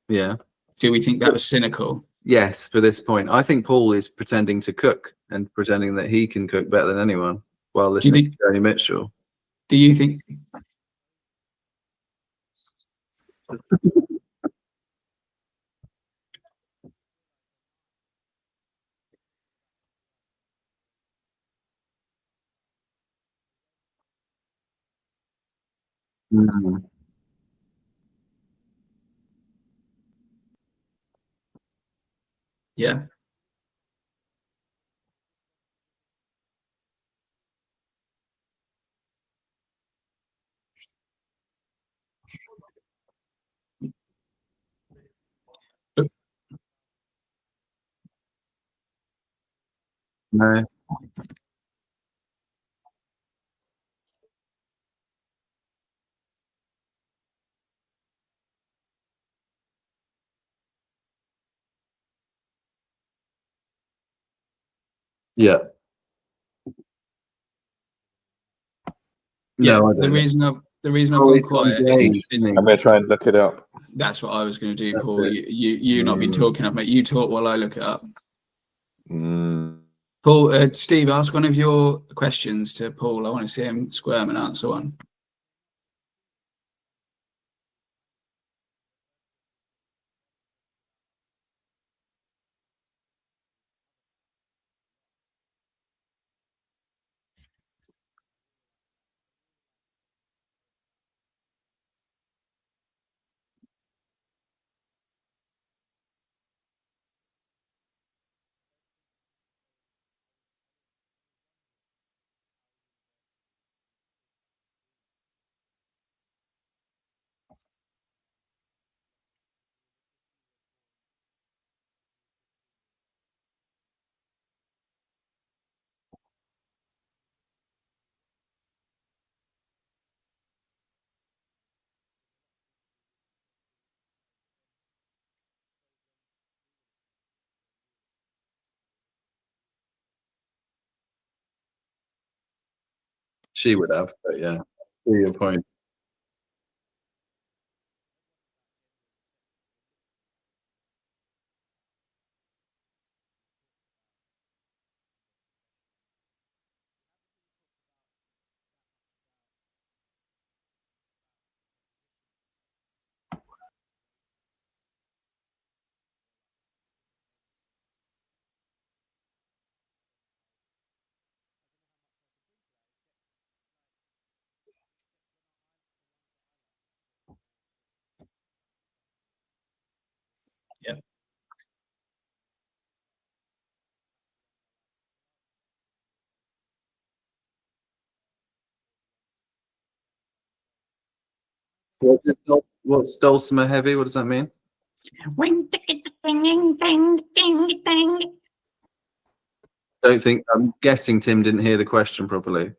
Yeah. Do we think that was cynical? Yes, for this point. I think Paul is pretending to cook and pretending that he can cook better than anyone while listening to Joni Mitchell. Do you think? Mm. Yeah. No. Yeah. Yeah. No, The reason I've gone quiet is I'm going to try and look it up. that's what I was going to do, That's Paul. it. You not be talking up, mate. You talk while I look it up. Mm. Paul, Steve, ask one of your questions to Paul. I want to see him squirm and answer one. She would have, but yeah, to your point. Yeah. What's dulcimer heavy? What does that mean? Don't think. I'm guessing Tim didn't hear the question properly.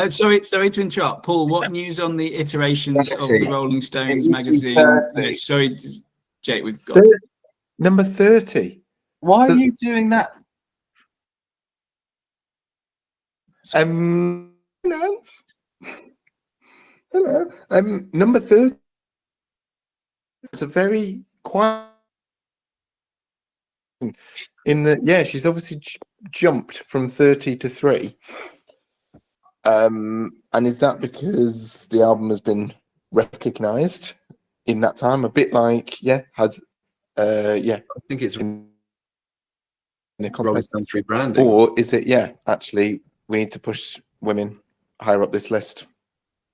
Sorry to interrupt, Paul. What news on the iterations of the Rolling Stones It magazine? is 30. Sorry, Jake, we've got Number 30. Why So- are you doing that? Nance? Hello. Number 30. It's a very quiet. In the she's obviously jumped from 30 to 3. And is that because the album has been recognized in that time? A bit like has I think it's in a Rolling complex, Stones rebranding. or is it actually we need to push women higher up this list?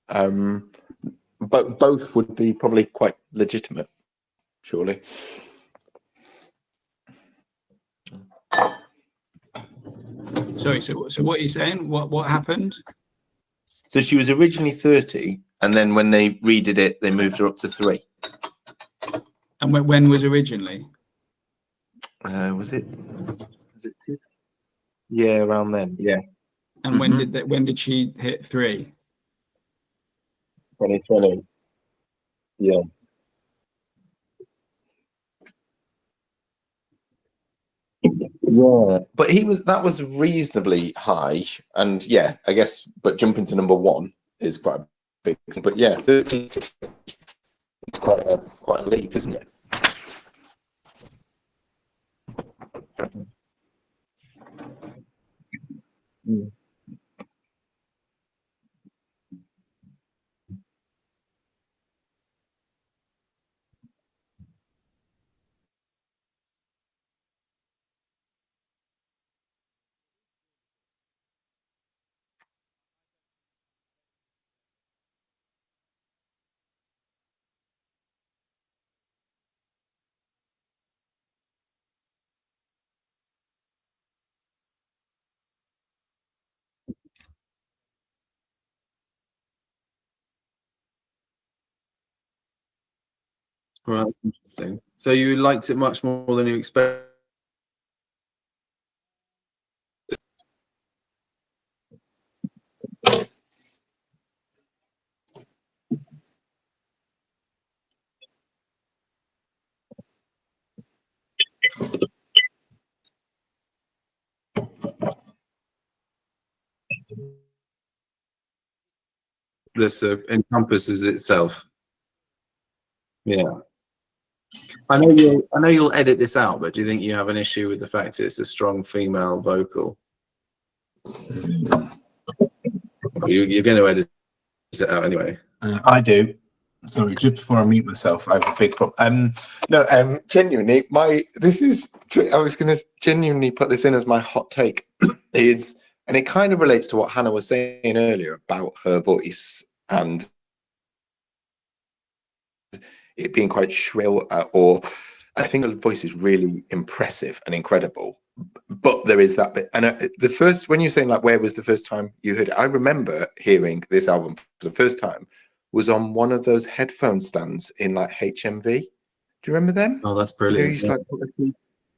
But both would be probably quite legitimate, surely. Sorry, so what are you saying? What happened? So she was originally 30, and then when they redid it, they moved her up to 3. And when was originally? Was it 2? Yeah, around then. Yeah, And when did she hit 3? 2020. Yeah. Yeah, but that was reasonably high, and I guess. But jumping to number 1 is quite a big thing. But 13 to 3, it's quite a leap, isn't it? Right, interesting. So you liked it much more than you expected. This encompasses itself. Yeah. I know you'll edit this out, but do you think you have an issue with the fact it's a strong female vocal? You're going to edit it out anyway. I do. Sorry, just before I mute myself, I have a big problem. Genuinely, I was going to genuinely put this in as my hot take. And it kind of relates to what Hannah was saying earlier about her voice and it being quite shrill, or I think her voice is really impressive and incredible. But there is that bit. And when you're saying like, where was the first time you heard it? I remember hearing this album for the first time was on one of those headphone stands in like HMV. Do you remember them? Oh, that's brilliant.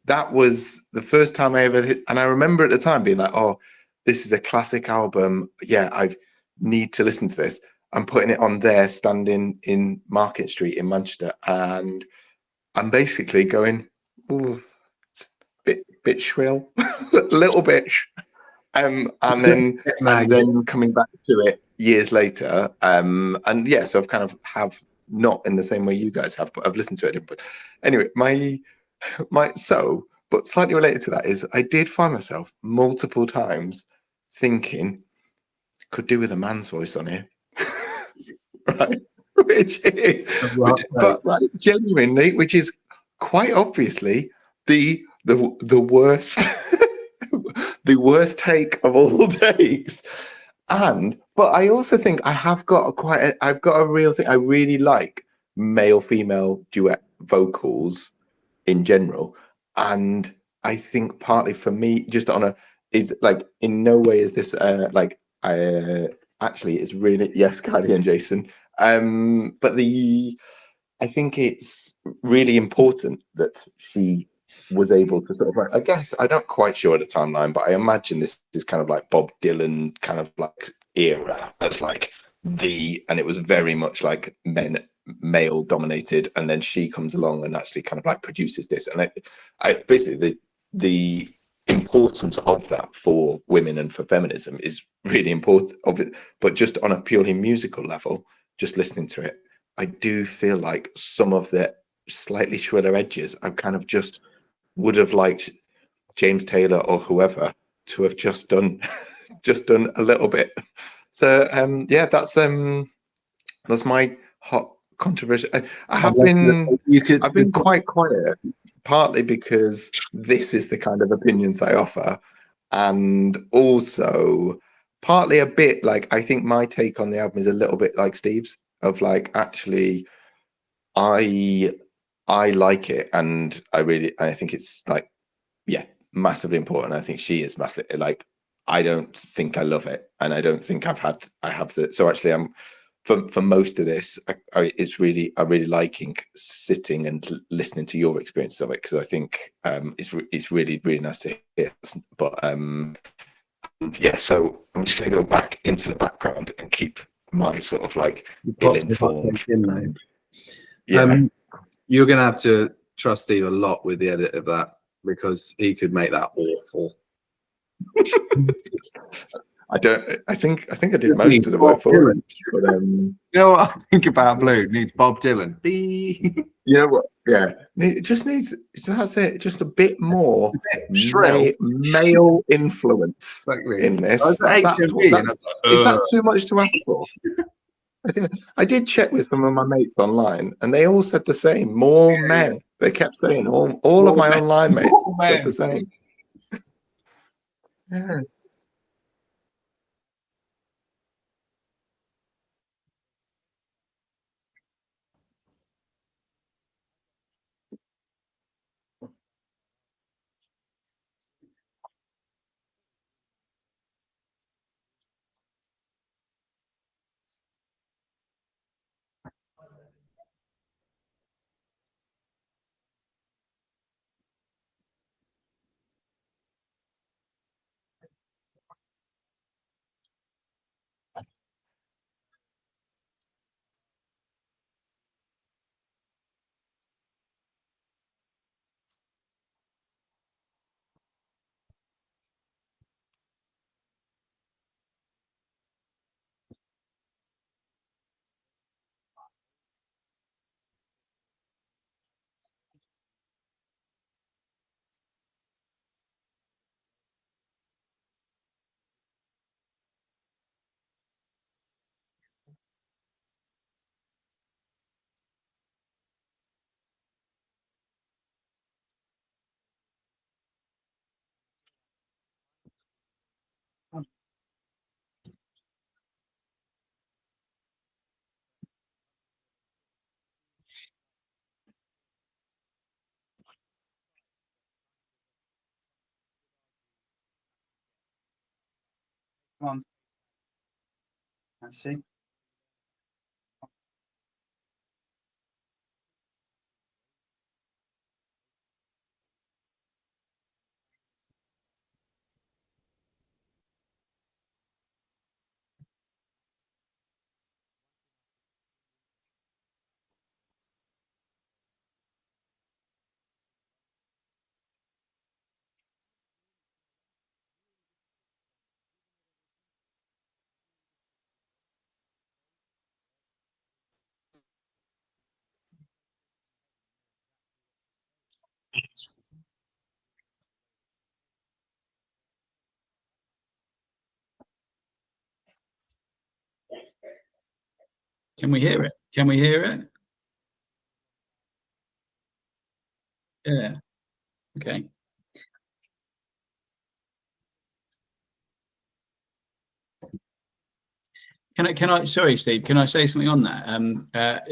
That was the first time I ever hit. And I remember at the time being like, oh, this is a classic album. Yeah, I need to listen to this. I'm putting it on there, standing in Market Street in Manchester. And I'm basically going, oh, it's a bit shrill, little bit. And then coming back to it years later, and yeah, so I've kind of have not in the same way you guys have, but I've listened to it. But anyway, but slightly related to that is I did find myself multiple times thinking could do with a man's voice on here, right? But like, genuinely, which is quite obviously the worst the worst take of all takes. But I also think I've got a real thing. I really like male female duet vocals in general, and I think partly for me, just on a is like in no way is this actually it's really yes, Kylie and Jason. But I think it's really important that she was able to sort of like, I guess I'm not quite sure of the timeline, but I imagine this is kind of like Bob Dylan kind of like era. That's like and it was very much like male dominated, and then she comes along and actually kind of like produces this, and I basically the importance of that for women and for feminism is really important of it. But just on a purely musical level, just listening to it, I do feel like some of the slightly shriller edges I kind of just would have liked James Taylor or whoever to have just done a little bit. So yeah, that's my hot controversy. I've been quite quiet, partly because this is the kind of opinions I offer, and also partly a bit like I think my take on the album is a little bit like Steve's, of like actually I like it, and I think it's like, yeah, massively important. I think she is massively like, I don't think I love it, and I don't think I have the. So actually, I'm for most of this, I'm really liking sitting and listening to your experience of it, because I think it's really nice to hear. But yeah, so I'm just going to go back into the background and keep my sort of like ill-informed. Yeah. You're going to have to trust Steve a lot with the edit of that, because he could make that awful. I think I did most of the work for him. But, you know what I think about Blue? Needs Bob Dylan. You know what? Yeah, it just needs just a bit more male influence in this. Is that too much to ask for? I did check with some of my mates online, and they all said the same. More men. They kept saying all of my online mates said the same. Yeah. Let's see. Can we hear it? Can we hear it? Yeah. Okay. Can I, sorry, Steve, can I say something on that?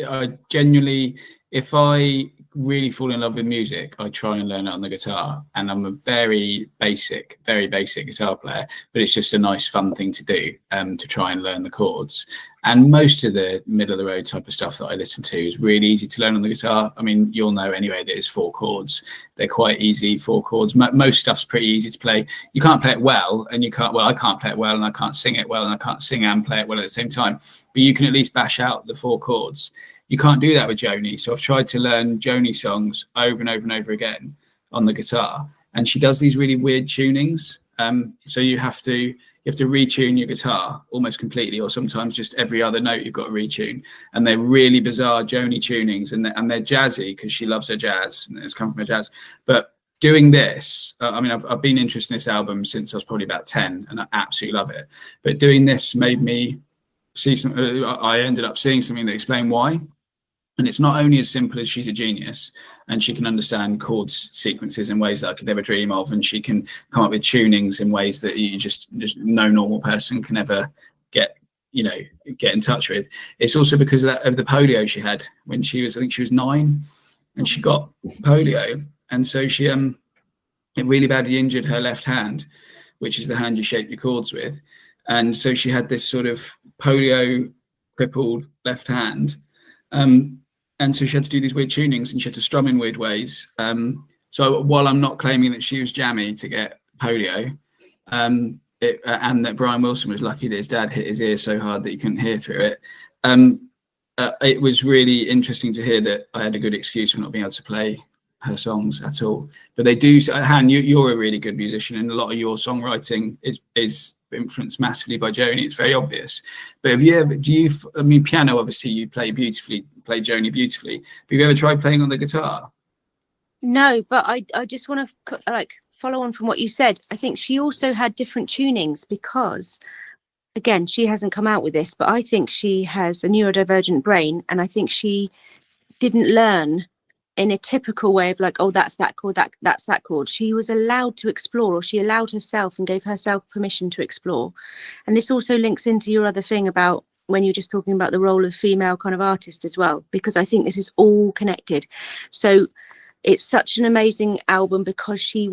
I genuinely, if I really fall in love with music, I try and learn it on the guitar. And I'm a very basic guitar player, but it's just a nice, fun thing to do, to try and learn the chords. And most of the middle of the road type of stuff that I listen to is really easy to learn on the guitar. I mean, you'll know anyway that it's 4 chords. They're quite easy, 4 chords. Most stuff's pretty easy to play. You can't play it well, and you can't, well, I can't play it well, and I can't sing it well, and I can't sing and play it well at the same time. But you can at least bash out the 4 chords. You can't do that with Joni. So I've tried to learn Joni songs over and over and over again on the guitar. And she does these really weird tunings. So you have to retune your guitar almost completely, or sometimes just every other note you've got to retune. And they're really bizarre Joni tunings, and they're jazzy because she loves her jazz, and it's come from her jazz. But doing this, I mean, I've been interested in this album since I was probably about 10, and I absolutely love it. But doing this made me see I ended up seeing something that explained why. And it's not only as simple as she's a genius and she can understand chords sequences in ways that I could never dream of, and she can come up with tunings in ways that you just no normal person can ever get in touch with. It's also because of the polio she had when she was, I think she was 9, and she got polio, and so she it really badly injured her left hand, which is the hand you shape your chords with, and so she had this sort of polio crippled left hand. And so she had to do these weird tunings, and she had to strum in weird ways. So while I'm not claiming that she was jammy to get polio, and that Brian Wilson was lucky that his dad hit his ear so hard that he couldn't hear through it, it was really interesting to hear that I had a good excuse for not being able to play her songs at all. But they do, Han, you're a really good musician, and a lot of your songwriting is influenced massively by Joni. It's very obvious. But have you ever, I mean, piano, obviously you play Joni beautifully, but have you ever tried playing on the guitar? No, but I just want to follow on from what you said. I think she also had different tunings because, again, she hasn't come out with this, but I think she has a neurodivergent brain, and I think she didn't learn in a typical way of like, oh, that's that chord, that's that chord. She was allowed to explore, or she allowed herself and gave herself permission to explore. And this also links into your other thing about when you're just talking about the role of female kind of artist as well, because I think this is all connected. So it's such an amazing album because she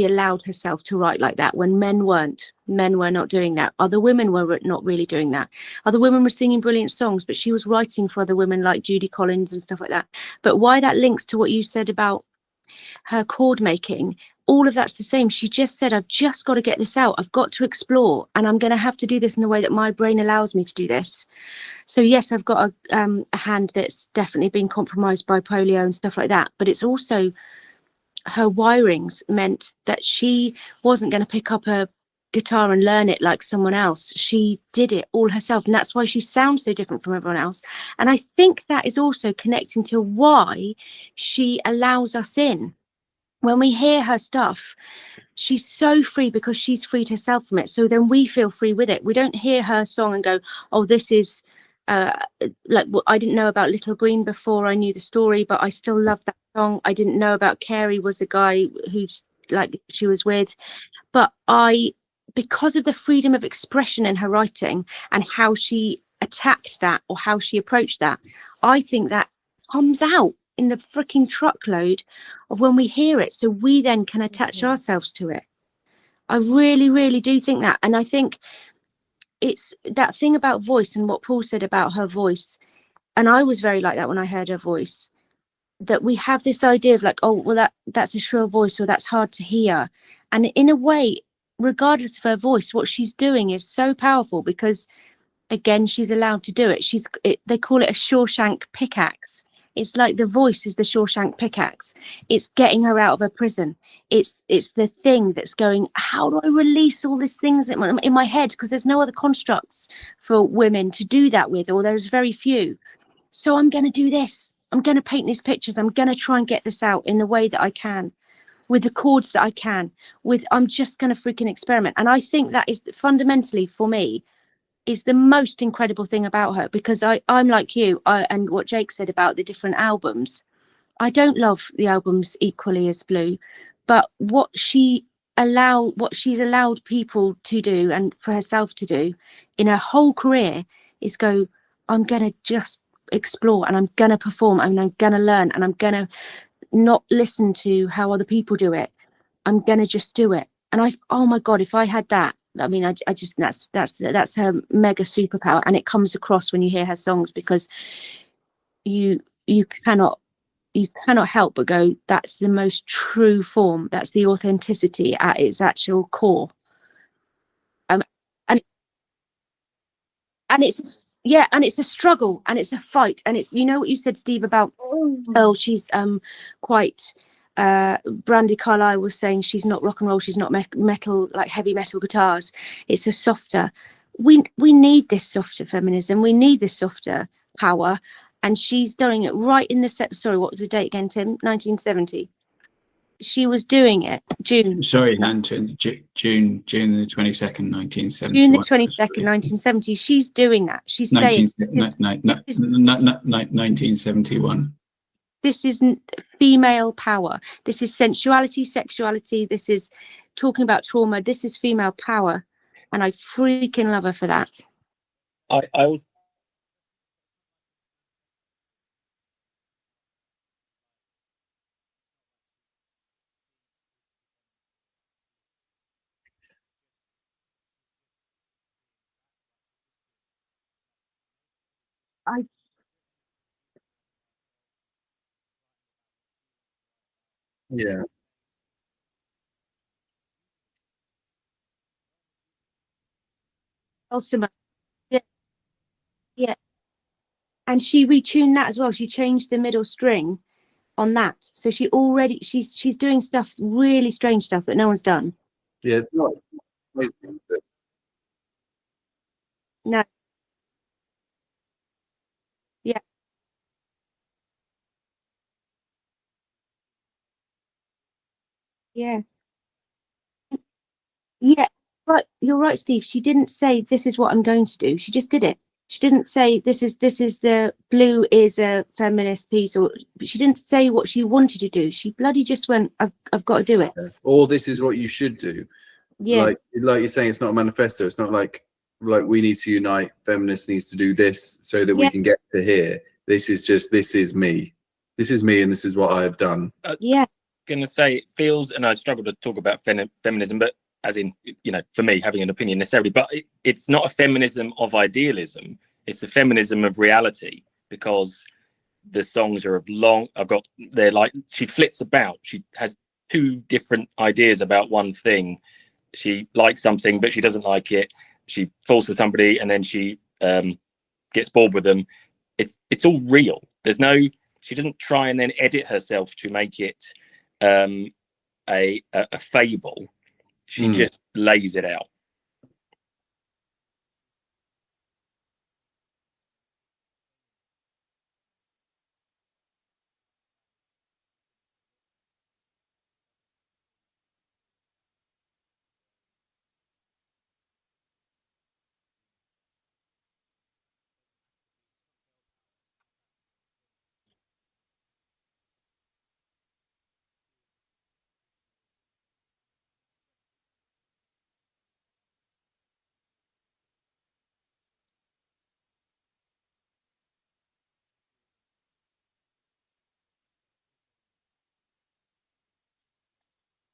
allowed herself to write like that when men were not doing that. Other women were not really doing that. Other women were singing brilliant songs, but she was writing for other women like Judy Collins and stuff like that. But why that links to what you said about her chord making, all of that's the same. She just said, I've just got to get this out. I've got to explore, and I'm going to have to do this in the way that my brain allows me to do this. So yes, I've got a hand that's definitely been compromised by polio and stuff like that. But it's also her wirings meant that she wasn't going to pick up a guitar and learn it like someone else. She did it all herself, and that's why she sounds so different from everyone else. And I think that is also connecting to why she allows us in. When we hear her stuff, she's so free because she's freed herself from it. So then we feel free with it. We don't hear her song and go, oh, this is like, well, I didn't know about Little Green before I knew the story, but I still love that song. I didn't know about Carey was the guy who's like she was with. But because of the freedom of expression in her writing and how she attacked that or how she approached that, I think that comes out in the freaking truckload of when we hear it, so we then can attach ourselves to it. I really, really do think that. And I think it's that thing about voice and what Paul said about her voice, and I was very like that when I heard her voice, that we have this idea of like, oh, well, that's a shrill voice, or that's hard to hear. And in a way, regardless of her voice, what she's doing is so powerful because, again, she's allowed to do it. They call it a Shawshank pickaxe. It's like the voice is the Shawshank pickaxe. It's getting her out of her prison. It's the thing that's going, how do I release all these things in my head? Because there's no other constructs for women to do that with, or there's very few. So I'm going to do this. I'm going to paint these pictures. I'm going to try and get this out in the way that I can, with the chords that I can, I'm just going to freaking experiment. And I think that is fundamentally, for me, is the most incredible thing about her, because I'm like you, and what Jake said about the different albums. I don't love the albums equally as Blue, but what she's allowed people to do, and for herself to do in her whole career, is go, I'm gonna just explore, and I'm gonna perform, and I'm gonna learn, and I'm gonna not listen to how other people do it. I'm gonna just do it. And oh my God, if I had that, I mean, I just, that's her mega superpower, and it comes across when you hear her songs, because you cannot help but go, that's the most true form, that's the authenticity at its actual core. And it's and it's a struggle, and it's a fight, and it's, you know what you said, Steve, about she's quite Brandy Carlisle was saying she's not rock and roll, she's not metal, like heavy metal guitars, it's a softer, we need this softer feminism, we need this softer power, and she's doing it right in the sorry, what was the date again, Tim? 1970. She was doing it June. Sorry, June the 22nd, 1970. June the 22nd, 1970. She's doing that. She's saying 1971. This is female power. This is sensuality, sexuality. This is talking about trauma. This is female power, and I freaking love her for that. I also. Yeah. Awesome. Yeah. And she retuned that as well. She changed the middle string on that. So she's doing stuff, really strange stuff that no one's done. Yeah, it's not. No. Yeah. Yeah. Yeah. Right. You're right, Steve. She didn't say this is what I'm going to do. She just did it. She didn't say this is the Blue is a feminist piece, or she didn't say what she wanted to do. She bloody just went, I've got to do it. Or this is what you should do. Yeah. Like you're saying, it's not a manifesto. It's not like we need to unite. Feminists needs to do this so that we can get to here. This is me. This is me, and this is what I have done. Yeah. Gonna say it feels, and I struggle to talk about feminism, but as in, you know, for me having an opinion necessarily, but it's not a feminism of idealism. It's a feminism of reality, because the songs are they're like, she flits about. She has two different ideas about one thing. She likes something, but she doesn't like it. She falls for somebody, and then she gets bored with them. It's all real. She doesn't try and then edit herself to make it a fable. She just lays it out.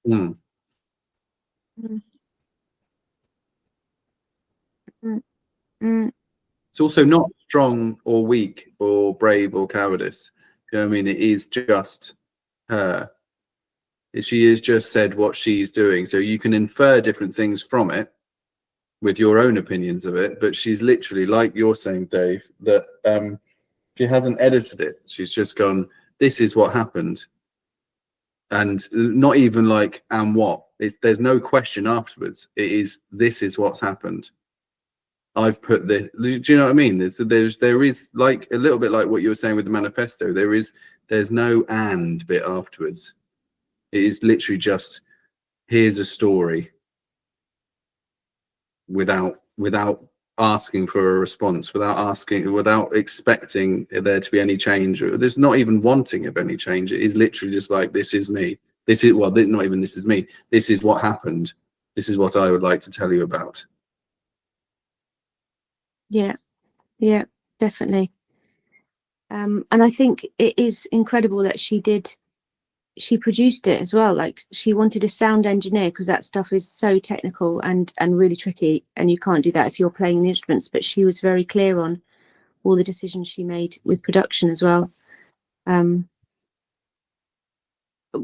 Mm. It's also not strong or weak or brave or cowardice. You know what I mean? It is just her. She has just said what she's doing. So you can infer different things from it with your own opinions of it. But she's literally, like you're saying, Dave, that she hasn't edited it. She's just gone, this is what happened. And not even like, and what? There's no question afterwards. It is, this is what's happened. I've put the, do you know what I mean? There is like a little bit like what you were saying with the manifesto. There's no and bit afterwards. It is literally just, here's a story without asking for a response, without expecting there to be any change. There's not even wanting of any change. It is literally just like, this is me. This is, well, not even this is me. This is what happened. This is what I would like to tell you about. Yeah, definitely. And I think it is incredible that she produced it as well. Like, she wanted a sound engineer, because that stuff is so technical and really tricky, and you can't do that if you're playing the instruments. But she was very clear on all the decisions she made with production as well.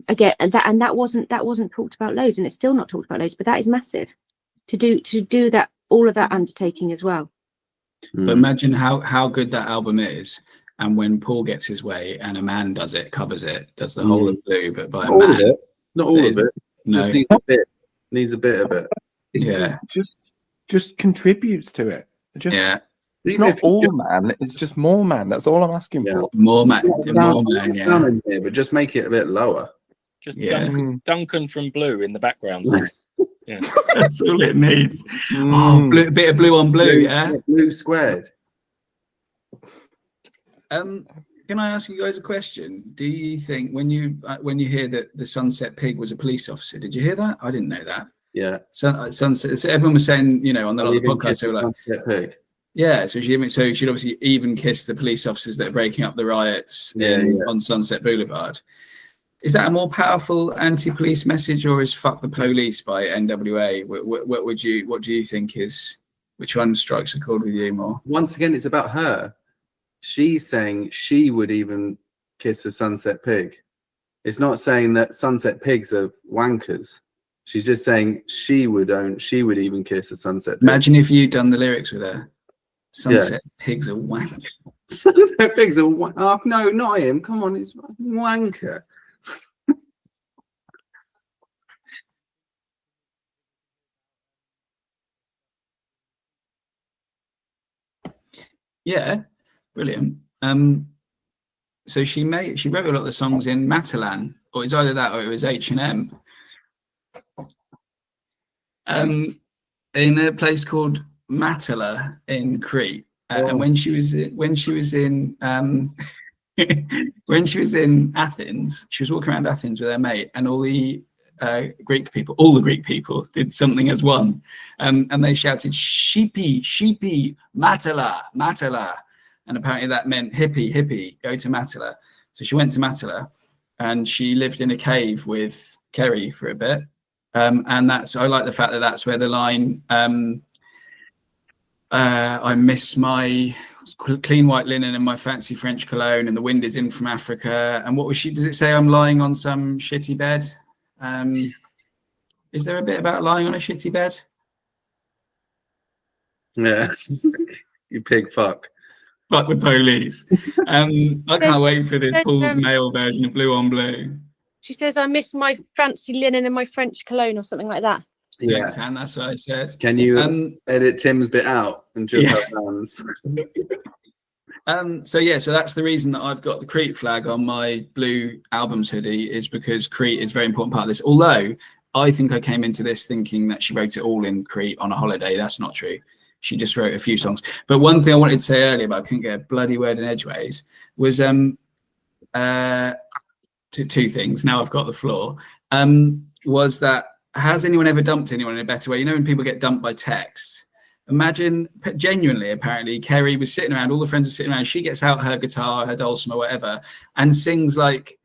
Again, and that wasn't talked about loads, and it's still not talked about loads. But that is massive to do that, all of that undertaking as well. But imagine how good that album is, and when Paul gets his way and a man does the whole of Blue, but by a All man. of it, not all of it. No. Just needs a bit of it. Yeah. Just contributes to it. Yeah. It's not all man, it's just more man. That's all I'm asking for. More man, yeah. Down in here, but just make it a bit lower. Just Duncan from Blue in the background. Yeah. That's all it needs. Oh, bit of blue on blue, yeah. Blue squared. Can I ask you guys a question? Do you think when you hear that the Sunset Pig was a police officer, did you hear that? I didn't know that. Yeah. Sunset. So everyone was saying, on the podcast, they were like, Sunset Pig. Yeah, so she'd obviously even kiss the police officers that are breaking up the riots on Sunset Boulevard. Is that a more powerful anti-police message, or is "Fuck the Police" by NWA? What do you think is? Which one strikes a chord with you more? Once again, it's about her. She's saying she would even kiss a Sunset Pig. It's not saying that Sunset Pigs are wankers. She's just saying she would even kiss a Sunset Pig. Imagine if you'd done the lyrics with her. Sunset Pigs are wankers. Sunset Pigs are oh no, not him. Come on, it's wanker. Yeah, brilliant. So she wrote a lot of the songs in Matalan, or it's either that or it was H&M. In a place called Matala in Crete, and when she was in Athens, she was walking around Athens with her mate, and all the Greek people did something as one, and they shouted "Sheepy, sheepy, Matala, Matala," and apparently that meant hippie, hippie, go to Matala. So she went to Matala, and she lived in a cave with Kerry for a bit, and I like the fact that that's where the line "I miss my clean white linen and my fancy French cologne, and the wind is in from Africa." And what was she? Does it say I'm lying on some shitty bed? Is there a bit about lying on a shitty bed? Yeah, you pig fuck. Fuck the police. I can't wait for this Paul's male version of Blue on Blue. She says, "I miss my fancy linen and my French cologne," or something like that. Yeah, and that's what I said. Can you edit Tim's bit out and just have hands? So that's the reason that I've got the Crete flag on my Blue Albums hoodie, is because Crete is a very important part of this. Although I think I came into this thinking that she wrote it all in Crete on a holiday. That's not true. She just wrote a few songs. But one thing I wanted to say earlier, but I couldn't get a bloody word in edgeways, was two things. Now I've got the floor. Was that, has anyone ever dumped anyone in a better way? When people get dumped by text. Imagine, genuinely, apparently, Kerry was sitting around, all the friends are sitting around, she gets out her guitar, her dulcimer, whatever, and sings like,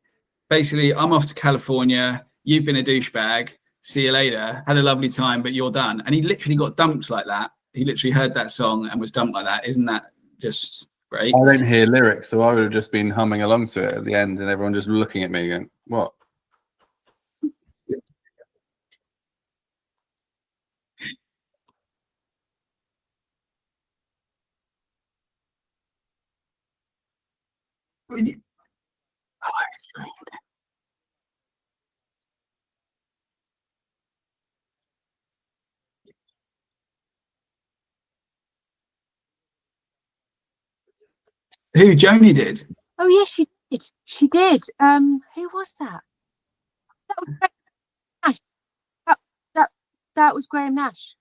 basically, "I'm off to California, you've been a douchebag, see you later, had a lovely time, but you're done." And he literally got dumped like that. He literally heard that song and was dumped like that. Isn't that just great? I don't hear lyrics, so I would have just been humming along to it at the end, and everyone just looking at me going, "What?" Who? Joni did? Oh yeah, she did. She did. Who was that? That was Graham Nash. That was Graham Nash.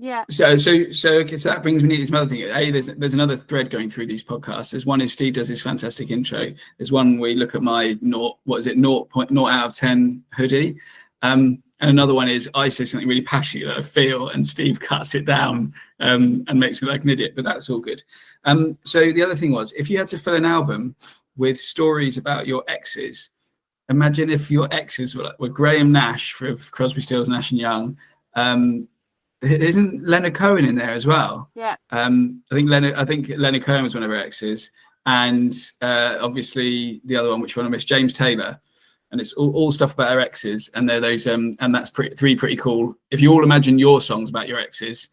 Yeah. So okay, so that brings me to some other thing. There's another thread going through these podcasts. There's one is Steve does his fantastic intro. There's one where you look at my 0.0 out of 10 hoodie. And another one is I say something really passionate that I feel, and Steve cuts it down and makes me like an idiot. But that's all good. So the other thing was, if you had to fill an album with stories about your exes, imagine if your exes were Graham Nash for Crosby, Stills, Nash and Young. Isn't Leonard Cohen in there as well? Yeah. I think Leonard Cohen was one of her exes, and obviously the other one, which one I missed, James Taylor, and it's all stuff about her exes, and they're those and that's three pretty cool. If you all imagine your songs about your exes,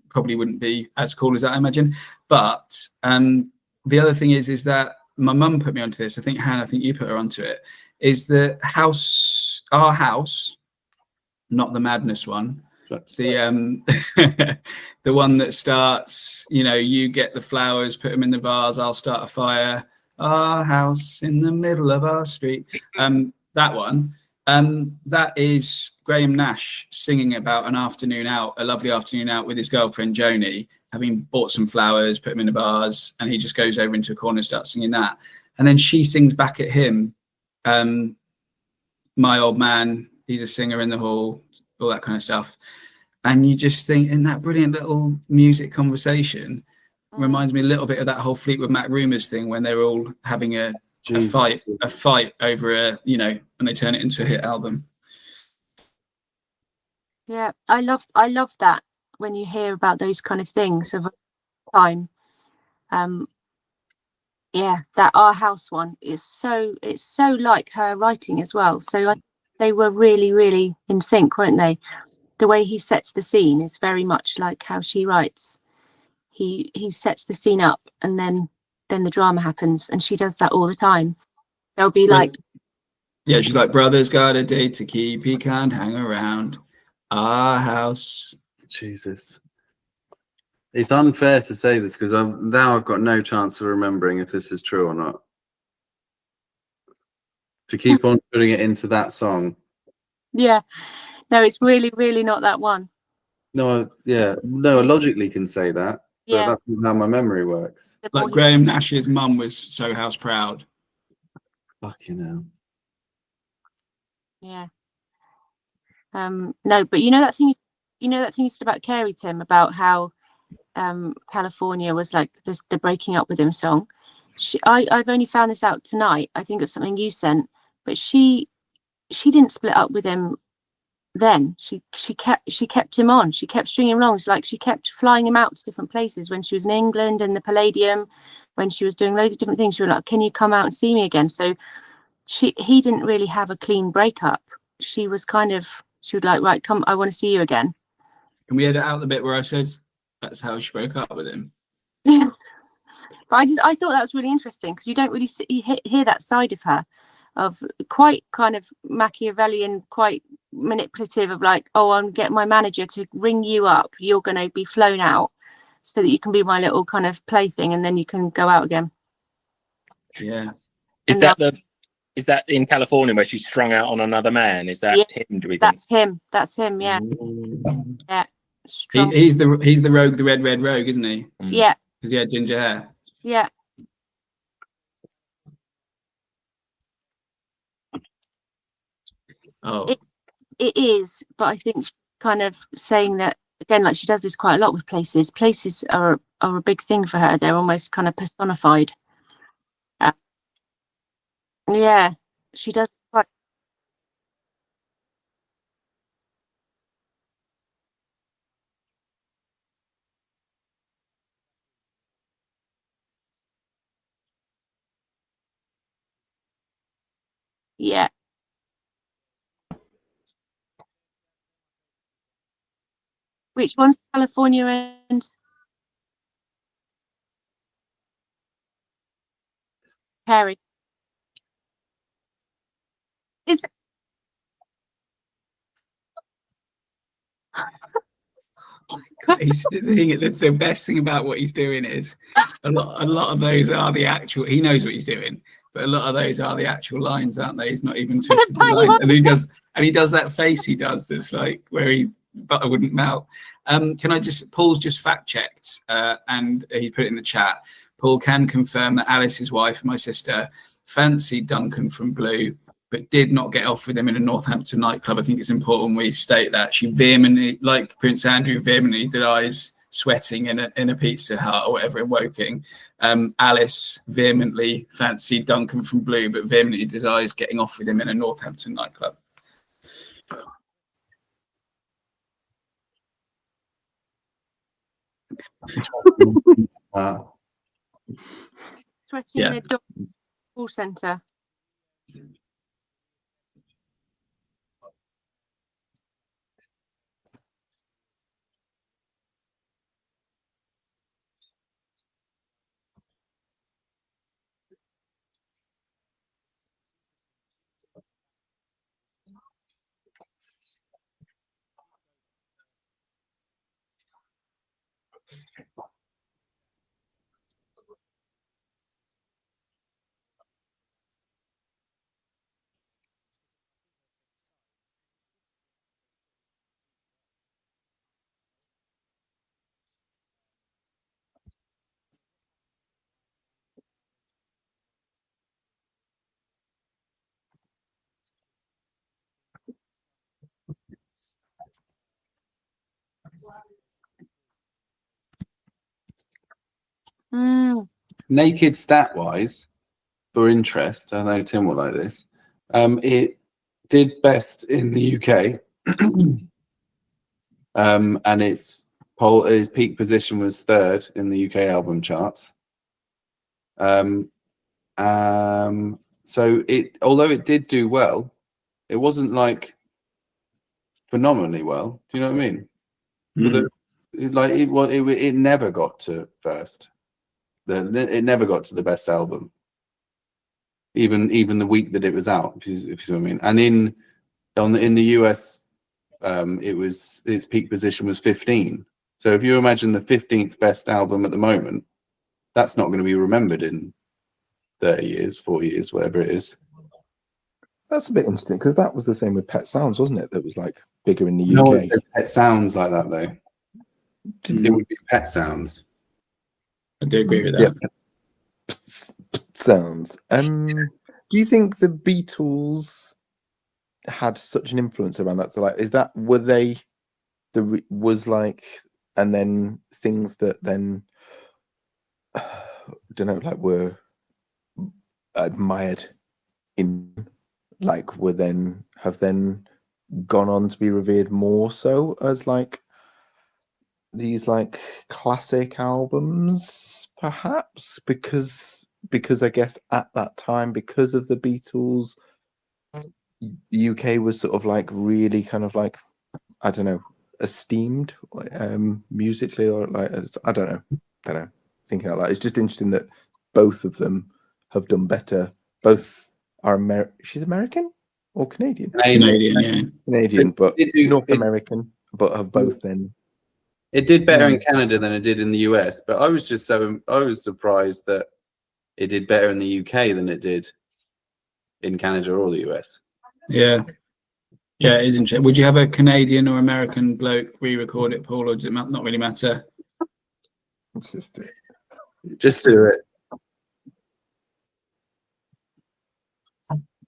probably wouldn't be as cool as that, I imagine. But the other thing is that my mum put me onto this. I think Hannah, I think you put her onto it. Is the house, our house, not the Madness one. The the one that starts, you get the flowers, put them in the vase, I'll start a fire, our house in the middle of our street. That one, that is Graham Nash singing about a lovely afternoon out with his girlfriend Joni, having bought some flowers, put them in a vase, and he just goes over into a corner and starts singing that. And then she sings back at him, my old man, he's a singer in the hall, all that kind of stuff. And you just think, in that brilliant little music conversation, reminds me a little bit of that whole Fleetwood Mac Rumours thing when they were all having a fight over and they turn it into a hit album. Yeah, I love that when you hear about those kind of things of time. That Our House one is so like her writing as well. So they were really, really in sync, weren't they? The way he sets the scene is very much like how she writes. He sets the scene up, and then the drama happens, and she does that all the time. They'll be like, yeah, she's like, brother's got a date to keep, he can't hang around. Our house. Jesus. It's unfair to say this because I've got no chance of remembering if this is true or not. To keep on putting it into that song. Yeah. No, it's really, really not that one. No, I logically can say that, but that's not how my memory works. Like Graham Nash's mum was so house proud. Fucking hell. Yeah. No, but you know that thing you said about Carey, Tim, about how California was like the breaking up with him song. I've only found this out tonight. I think it's something you sent, but she didn't split up with him then. She kept him on. She kept stringing him along. She kept flying him out to different places when she was in England and the Palladium, when she was doing loads of different things. She was like, can you come out and see me again? So he didn't really have a clean breakup. She would like, right, come, I want to see you again. Can we edit out the bit where I said that's how she broke up with him? Yeah. But I thought that was really interesting because you don't really hear that side of her, of quite kind of Machiavellian, quite manipulative, of like, oh, I'll get my manager to ring you up, you're going to be flown out so that you can be my little kind of plaything, and then you can go out again. Yeah. Is that in California where she's strung out on another man? Is that him? Do we think? That's him. Yeah. Ooh. Yeah. He's the rogue, the red rogue, isn't he? Yeah. Because he had ginger hair. Yeah. Oh. It is, but I think she's kind of saying that again, like she does this quite a lot with places. Places are a big thing for her. They're almost kind of personified. Yeah, she does quite. Yeah. Which one's California and Carey? Is the best thing about what he's doing is a lot of those are the actual. He knows what he's doing, but a lot of those are the actual lines, aren't they? He's not even twisted the line, and he does that face he does that's like where butter wouldn't melt. Can I just, Paul's just fact checked and he put it in the chat. Paul can confirm that Alice's wife, my sister, fancied Duncan from Blue, but did not get off with him in a Northampton nightclub. I think it's important we state that. She vehemently, like Prince Andrew, vehemently denies sweating in a Pizza Hut or whatever in Woking. Alice vehemently fancied Duncan from Blue, but vehemently denies getting off with him in a Northampton nightclub. Sweating Yeah. in a dog call centre. Naked stat wise, for interest, I know Tim will like this. It did best in the UK, and its peak position was third in the UK album charts. So although it did do well, it wasn't like phenomenally well. Do you know what I mean? It never got to first. It never got to the best album, even the week that it was out. If you see what I mean. And in the US, its peak position was 15. So if you imagine the 15th best album at the moment, that's not going to be remembered in 30 years, 40 years, whatever it is. That's a bit interesting because that was the same with Pet Sounds, wasn't it? That was like bigger in the No, UK. Pet Sounds like that though. It would be Pet Sounds. I do agree with that. Yeah. Sounds. Do you think the Beatles had such an influence around that? So, like, and then things that then I don't know, like, were admired in, like, have then gone on to be revered more so as like these like classic albums, perhaps because I guess at that time, because of the Beatles, UK was sort of like really kind of like, I don't know, esteemed musically, or like, I don't know, thinking out loud. It's just interesting that both of them have done better. Both are she's American or Canadian? Canadian, but North American, but have both then. It did better in Canada than it did in the US, but I was surprised that it did better in the UK than it did in Canada or the US. Yeah, it is interesting. Would you have a Canadian or American bloke re-record it, Paul, or does it not really matter? Just do it.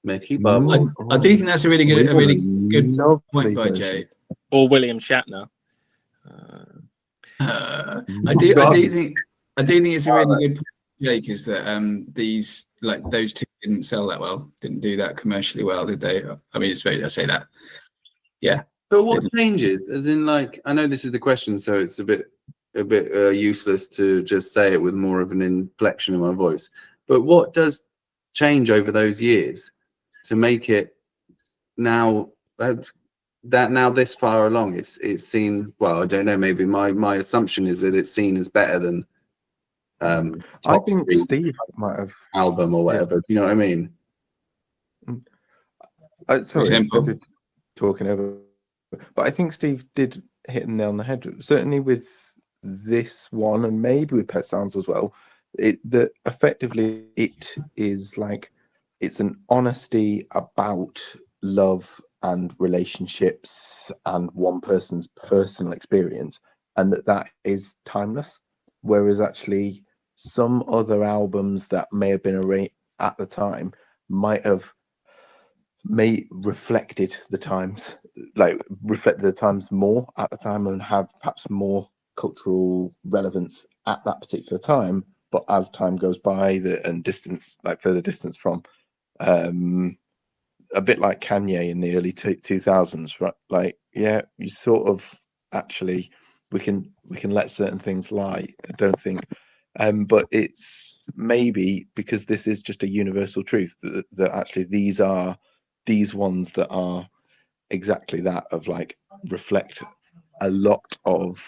Mickey Bob. I do think that's a really good point by Jay. Or William Shatner. I do think it's a really good point, Jake, is that these, like, those two didn't sell that well, didn't do that commercially well, did they? I mean, I say that. Yeah. But what changes? As in, like, I know this is the question, so it's a bit useless to just say it with more of an inflection in my voice. But what does change over those years to make it now that now this far along it's seen? Well, I don't know. Maybe my assumption is that it's seen as better than I think Steve might have album or whatever. Yeah. You know what I mean? Sorry, talking over, but I think Steve did hit the nail on the head. Certainly with this one, and maybe with Pet Sounds as well. That effectively it is like it's an honesty about love and relationships and one person's personal experience, and that is timeless. Whereas actually some other albums that may have been arranged at the time may reflected the times, like reflected the times more at the time and have perhaps more cultural relevance at that particular time. But as time goes by, and distance, like further distance from, a bit like Kanye in the early 2000s, right? Like, yeah, you sort of actually we can let certain things lie. I don't think, but it's maybe because this is just a universal truth that actually these ones that are exactly that, of like reflect a lot of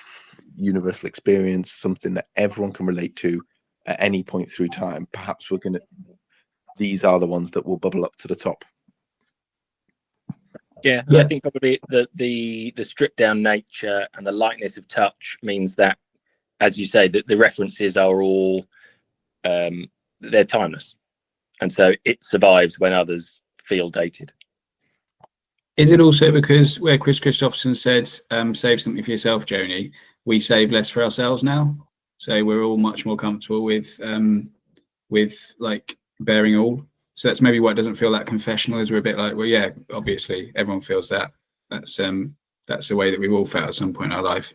universal experience, something that everyone can relate to at any point through time. Perhaps these are the ones that will bubble up to the top. Yeah, I think probably the stripped down nature and the lightness of touch means that, as you say, that the references are all they're timeless, and so it survives when others feel dated. Is it also because where Chris Christopherson said, "Save something for yourself, Joni," we save less for ourselves now, so we're all much more comfortable with like bearing all. So that's maybe why it doesn't feel that confessional, is we're a bit like, well, yeah, obviously everyone feels that. That's the way that we've all felt at some point in our life.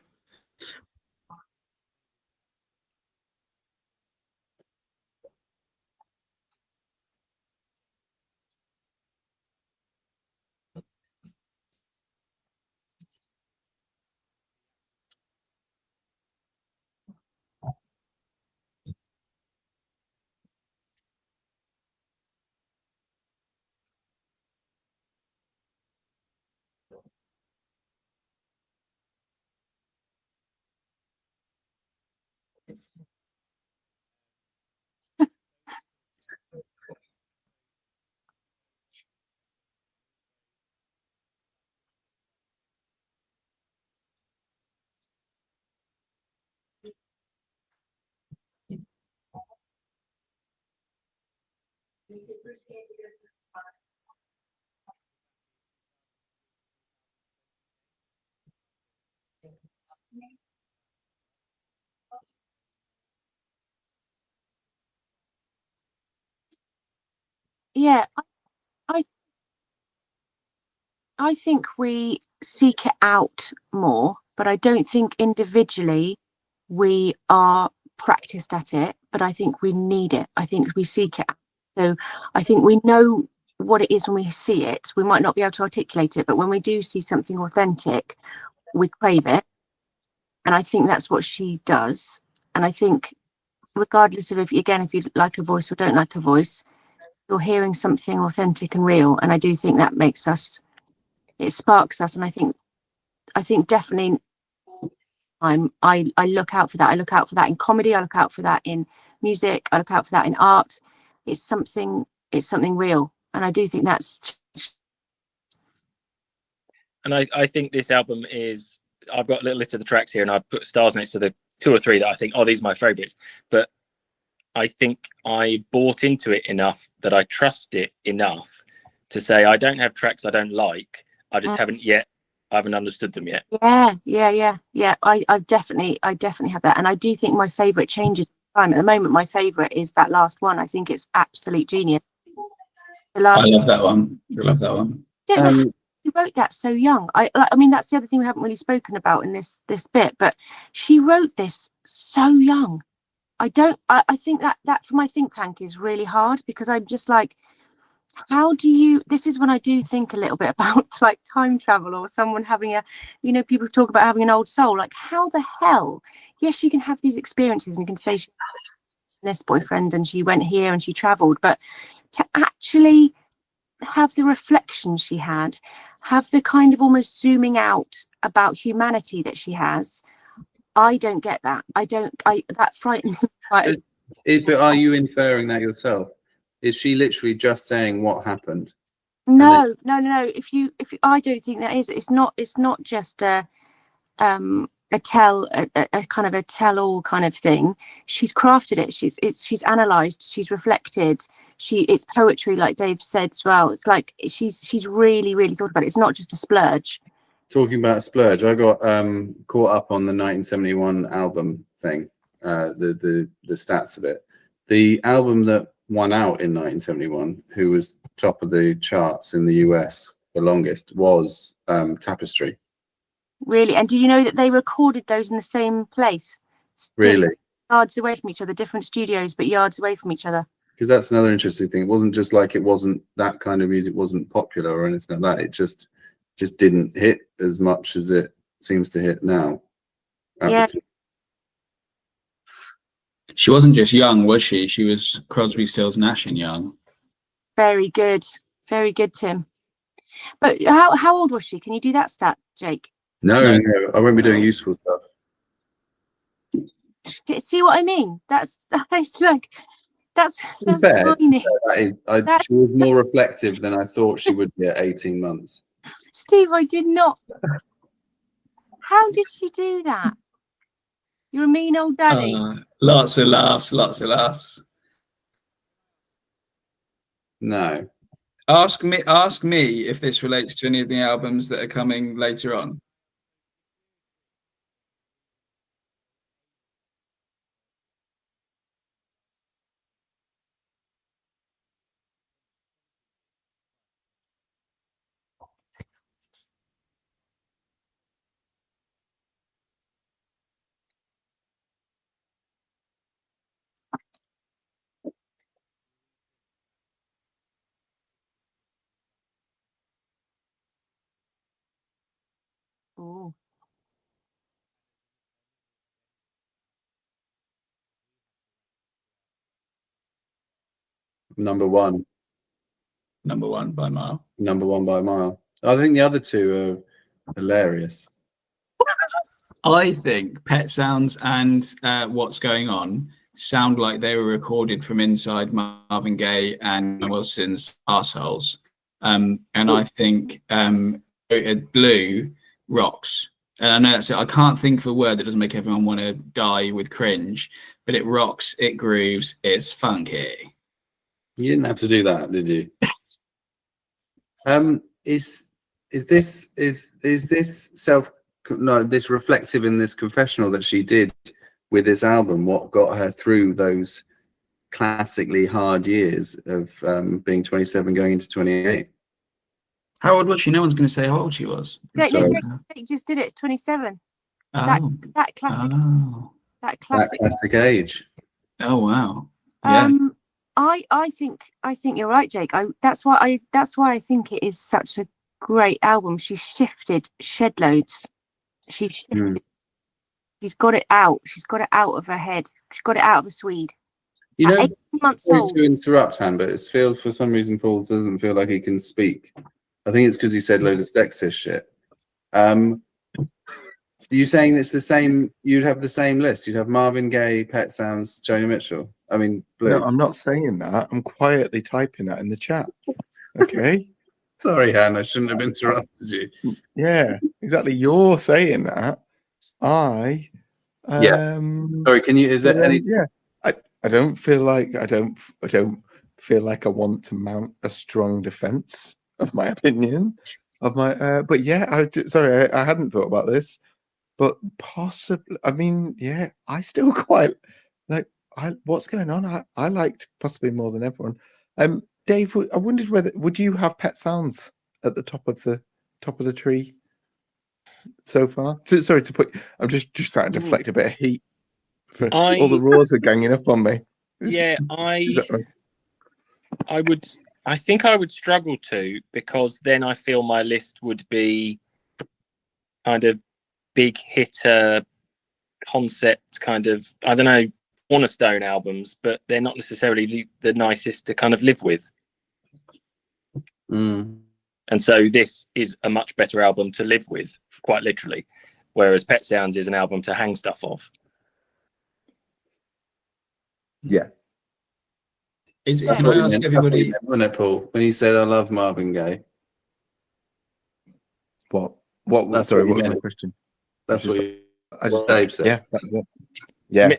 Yeah, I think we seek it out more, but I don't think individually we are practiced at it, but I think we need it. I think we seek it out. So I think we know what it is when we see it. We might not be able to articulate it, but when we do see something authentic, we crave it. And I think that's what she does. And I think regardless of if you like a voice or don't like a voice, you're hearing something authentic and real. And I do think that makes us, it sparks us. And I think definitely I look out for that. I look out for that in comedy. I look out for that in music. I look out for that in art. It's something real. And I do think that's. And I think this album is, I've got a little list of the tracks here and I've put stars next to the 2 or 3 that I think, these are my favorites. But I think I bought into it enough that I trust it enough to say, I don't have tracks I don't like. I just haven't understood them yet. Yeah. I definitely have that. And I do think my favorite changes time. At the moment, my favorite is that last one. I think it's absolute genius. I love that one. I love that one. She wrote that so young. I mean, that's the other thing we haven't really spoken about in this bit, but she wrote this so young. I think that for my think tank is really hard, because I'm just like, how do you, this is when I do think a little bit about like time travel or someone having people talk about having an old soul. Like, how the hell, yes, you can have these experiences and you can say she had this boyfriend and she went here and she traveled, but to actually have the reflection she had, have the kind of almost zooming out about humanity that she has, I don't get that. That frightens me quite. But are you inferring that yourself? Is she literally just saying what happened? No. If you, I don't think that is. It's not just a kind of a tell-all kind of thing. She's crafted it. She's analysed. She's reflected. It's poetry, like Dave said as well. It's like she's really, really thought about it. It's not just a splurge. Talking about splurge, I got caught up on the 1971 album thing. The stats of it. The album that won out in 1971, who was top of the charts in the US the longest, was Tapestry. Really? And do you know that they recorded those in the same place? Really? Yards away from each other, different studios, but yards away from each other. Because that's another interesting thing. It wasn't just like it wasn't that kind of music wasn't popular or anything like that. It just didn't hit as much as it seems to hit now. Yeah. She wasn't just young, was she? She was Crosby, Stills, Nash and young. Very good, Tim. But how old was she? Can you do that stat, Jake? No, I won't be doing useful stuff. See what I mean? That's fair, tiny. She was more reflective than I thought she would be at 18 months. Steve, I did not. How did she do that? You're a mean old daddy. Lots of laughs. No. Ask me if this relates to any of the albums that are coming later on. Ooh. Number one by mile. Number one by mile. I think the other two are hilarious. I think Pet Sounds and What's Going On sound like they were recorded from inside Marvin Gaye and Wilson's arseholes. And I think Blue rocks. And I know that's it. I can't think of a word that doesn't make everyone want to die with cringe, but it rocks, it grooves, it's funky. You didn't have to do that, did you? Is this this reflective in this confessional that she did with this album? What got her through those classically hard years of being 27 going into 28? How old was she? No one's going to say how old she was. Jake just did it. It's 27. Oh. That classic. Oh. That classic age. Oh wow. Yeah. I think you're right, Jake. That's why I think it is such a great album. She shifted shed loads. She shifted. She's got it out. She's got it out of her head. She's got it out of a Swede. You know, 18 months sorry old. to interrupt, Han, but it feels for some reason Paul doesn't feel like he can speak. I think it's because he said loads of sexist shit. Are you saying it's the same? You'd have the same list. You'd have Marvin Gaye, Pet Sounds, Joni Mitchell. I mean, Blue. No, I'm not saying that. I'm quietly typing that in the chat. Okay. Sorry, Han. I shouldn't have interrupted you. Yeah, exactly. You're saying that. Sorry. Can you? Is there any? Yeah. I don't feel like I don't feel like I want to mount a strong defense of my opinion of my. But yeah, I hadn't thought about this. But possibly, I mean, yeah, I still quite like. What's going on? I liked possibly more than everyone. Dave, I wondered would you have Pet Sounds at the top of the tree so far? Sorry to put. I'm just trying to deflect a bit of heat. All the roars are ganging up on me. Yeah, I would. I think I would struggle to, because then I feel my list would be kind of big hitter concept, kind of, I don't know, Cornerstone albums, but they're not necessarily the nicest to kind of live with. And so this is a much better album to live with, quite literally, whereas Pet Sounds is an album to hang stuff off. Yeah. Can I ask everybody? Paul, when you said I love Marvin Gaye. What? Sorry, what was the question? That's what you Dave said. Yeah, that's it. Yeah.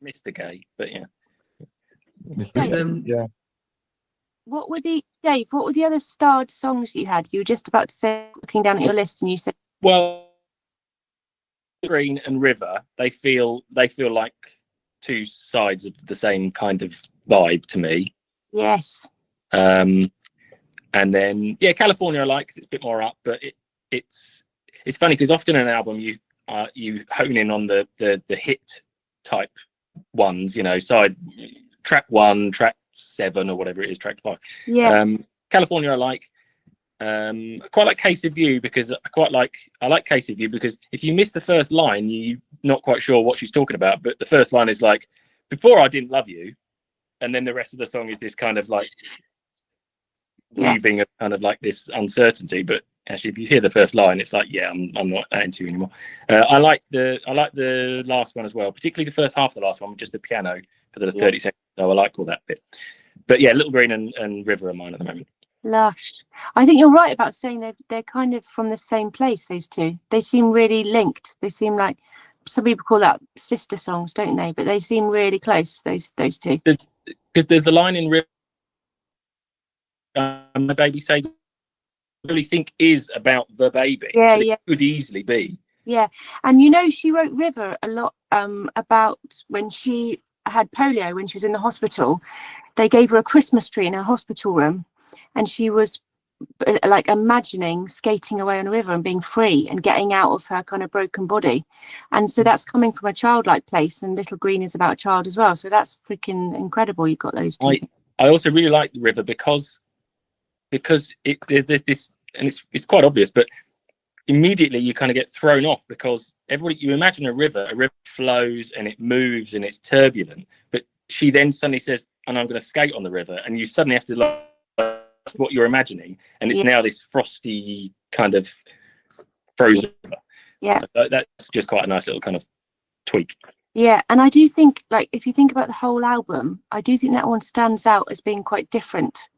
Mr. Gay, but yeah. Yeah. What were the other starred songs you had? You were just about to say, looking down at your list, and you said, Well, Green and River, they feel like two sides of the same kind of vibe to me. yes. And then California I like because it's a bit more up, but it's funny because often in an album you hone in on the hit type ones, side track 1, track 7 or whatever it is, track 5. Yeah. California I like. I quite like Case of You because I like Case of You because if you miss the first line, you're not quite sure what she's talking about. But the first line is like, before I didn't love you, and then the rest of the song is this kind of like weaving of kind of like this uncertainty. But actually, if you hear the first line, it's like, yeah, I'm not that into you anymore. I like the last one as well, particularly the first half of the last one with just the piano for the 30 seconds. So I like all that bit. But yeah, Little Green and River are mine at the moment. Lush. I think you're right about saying they're kind of from the same place, those two. They seem really linked. They seem like, some people call that sister songs, don't they? But they seem really close, those two. Because there's the line in River, My Baby Say, I really think is about the baby. Yeah, it could easily be. Yeah. And she wrote River a lot about when she had polio, when she was in the hospital. They gave her a Christmas tree in her hospital room, and she was like imagining skating away on a river and being free and getting out of her kind of broken body. And so that's coming from a childlike place, and Little Green is about a child as well. So that's freaking incredible. You've got those two. I also really like the River because there's this, and it's quite obvious, but immediately you kind of get thrown off because you imagine a river flows and it moves and it's turbulent, but she then suddenly says, and I'm going to skate on the river, and you suddenly have to that's what you're imagining, and it's now this frosty kind of frozen river. Yeah, so that's just quite a nice little kind of tweak. Yeah, and I do think, like, if you think about the whole album, I do think that one stands out as being quite different.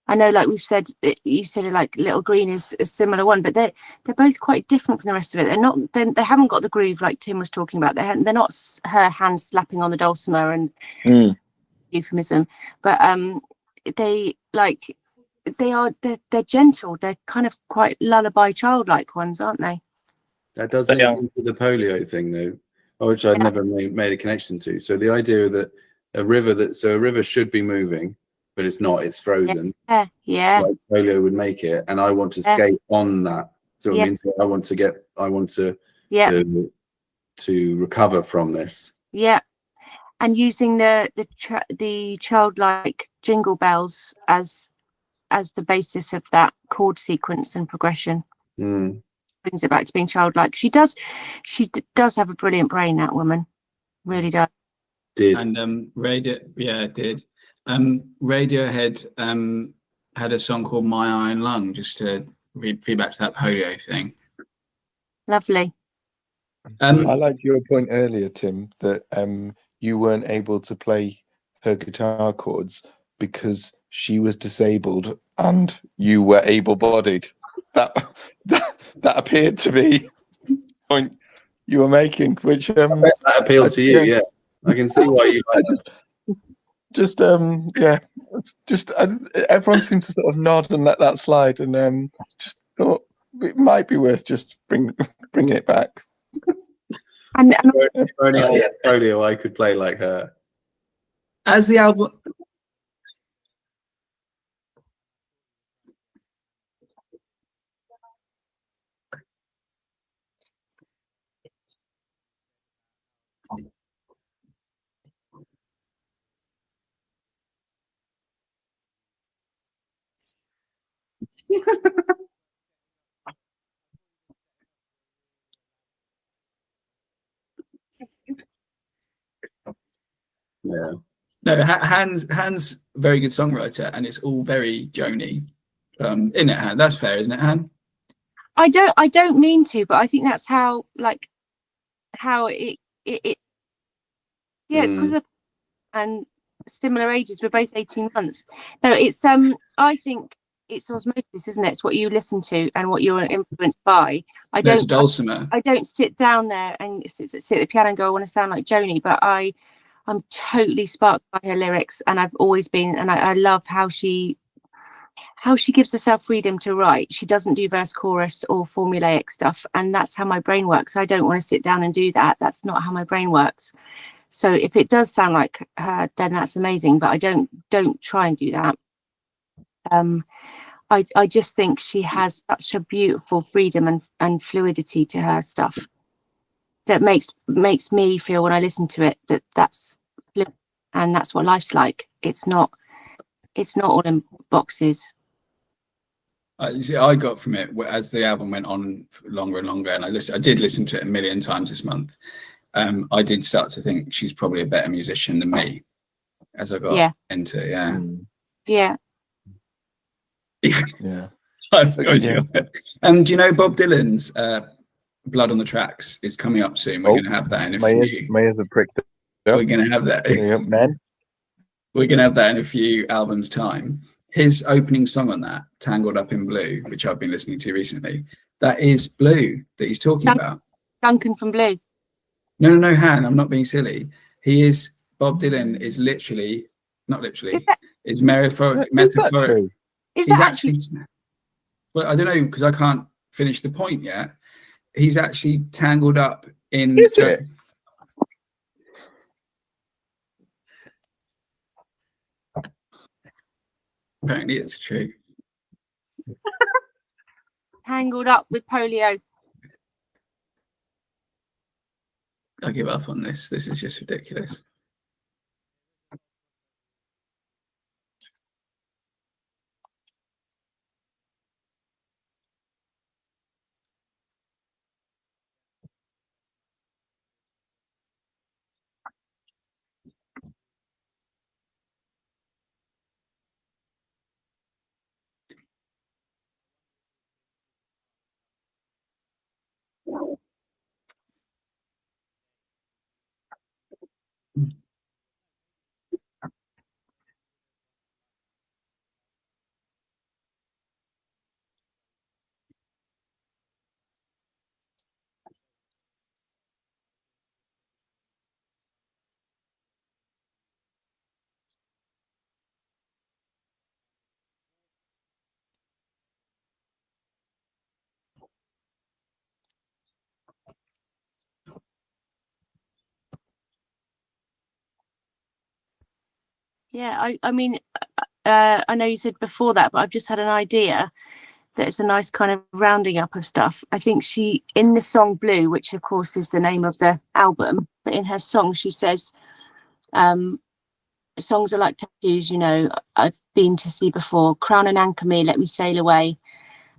I know, like you said it like Little Green is a similar one, but they're both quite different from the rest of it. They haven't got the groove like Tim was talking about. They're not her hands slapping on the dulcimer and euphemism, but they're gentle. They're kind of quite lullaby childlike ones, aren't they? That does link into the polio thing though, which I'd never made a connection to. So the idea that a river should be moving, but it's not, it's frozen. Yeah. Like polio would make it, and I want to skate on that. So it means I want to recover from this. Yeah. And using the childlike jingle bells as the basis of that chord sequence and progression. Brings it back to being childlike. She does have a brilliant brain, that woman. Really does. Did. And did. Radiohead had a song called My Iron Lung, just to read feedback to that polio thing. Lovely. I liked your point earlier, Tim, that you weren't able to play her guitar chords because she was disabled and you were able-bodied. That appeared to be the point you were making, which that appealed to you. Yeah, I can see why you like it. Everyone seemed to sort of nod and let that slide, and just thought it might be worth just bringing it back. And if only I had polio, I could play like her. As the album. Yeah. No, Han's very good songwriter, and it's all very Joni. Isn't it, Han? That's fair, isn't it, Han? I don't mean to, but I think that's how it it's because of and similar ages. We're both 18 months. No, it's I think it's osmosis, isn't it? It's what you listen to and what you're influenced by. There's a dulcimer. I don't sit down there and sit at the piano and go, I want to sound like Joni, but I'm totally sparked by her lyrics, and I've always been, and I love how she gives herself freedom to write. She doesn't do verse chorus or formulaic stuff, and that's how my brain works. I don't want to sit down and do that. That's not how my brain works. So if it does sound like her, then that's amazing, but I don't try and do that. I just think she has such a beautiful freedom and fluidity to her stuff that makes me feel, when I listen to it, that's fluid, and that's what life's like. It's not all in boxes. I got from it as the album went on longer and longer, and I did listen to it a million times this month. I did start to think she's probably a better musician than me as I got into it. Yeah. Yeah. And do you know Bob Dylan's Blood on the Tracks is coming up soon? We're going to have that in a few. Mayors have pricked it. We're going to have that. Man. We're going to have that in a few albums' time. His opening song on that, Tangled Up in Blue, which I've been listening to recently, that is Blue that he's talking about. Duncan from Blue. No, Han, I'm not being silly. Bob Dylan is literally, not literally, is metaphoric. Is that actually? Well, I don't know, because I can't finish the point yet. He's actually tangled up in. Apparently, it's true. Tangled up with polio. I give up on this. This is just ridiculous. Yeah, I mean, I know you said before that, but I've just had an idea that it's a nice kind of rounding up of stuff. I think she, in the song Blue, which of course is the name of the album, but in her song she says, songs are like tattoos, you know, I've been to sea before, crown and anchor me, let me sail away.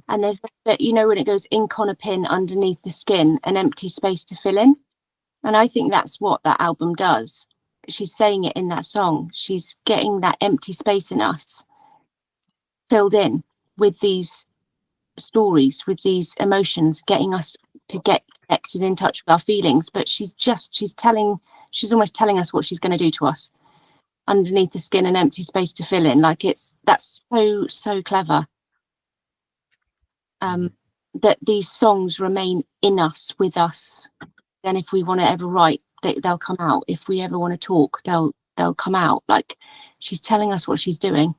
And there's that bit, you know, when it goes ink on a pin underneath the skin, an empty space to fill in. And I think that's what that album does. She's saying it in that song. She's getting that empty space in us filled in with these stories, with these emotions, getting us to get connected, in touch with our feelings. But she's almost telling us what she's going to do to us. Underneath the skin, an empty space to fill in. Like that's so clever. That these songs remain in us, with us. Then if we want to ever write, they'll come out. If we ever want to talk, they'll come out. Like, she's telling us what she's doing.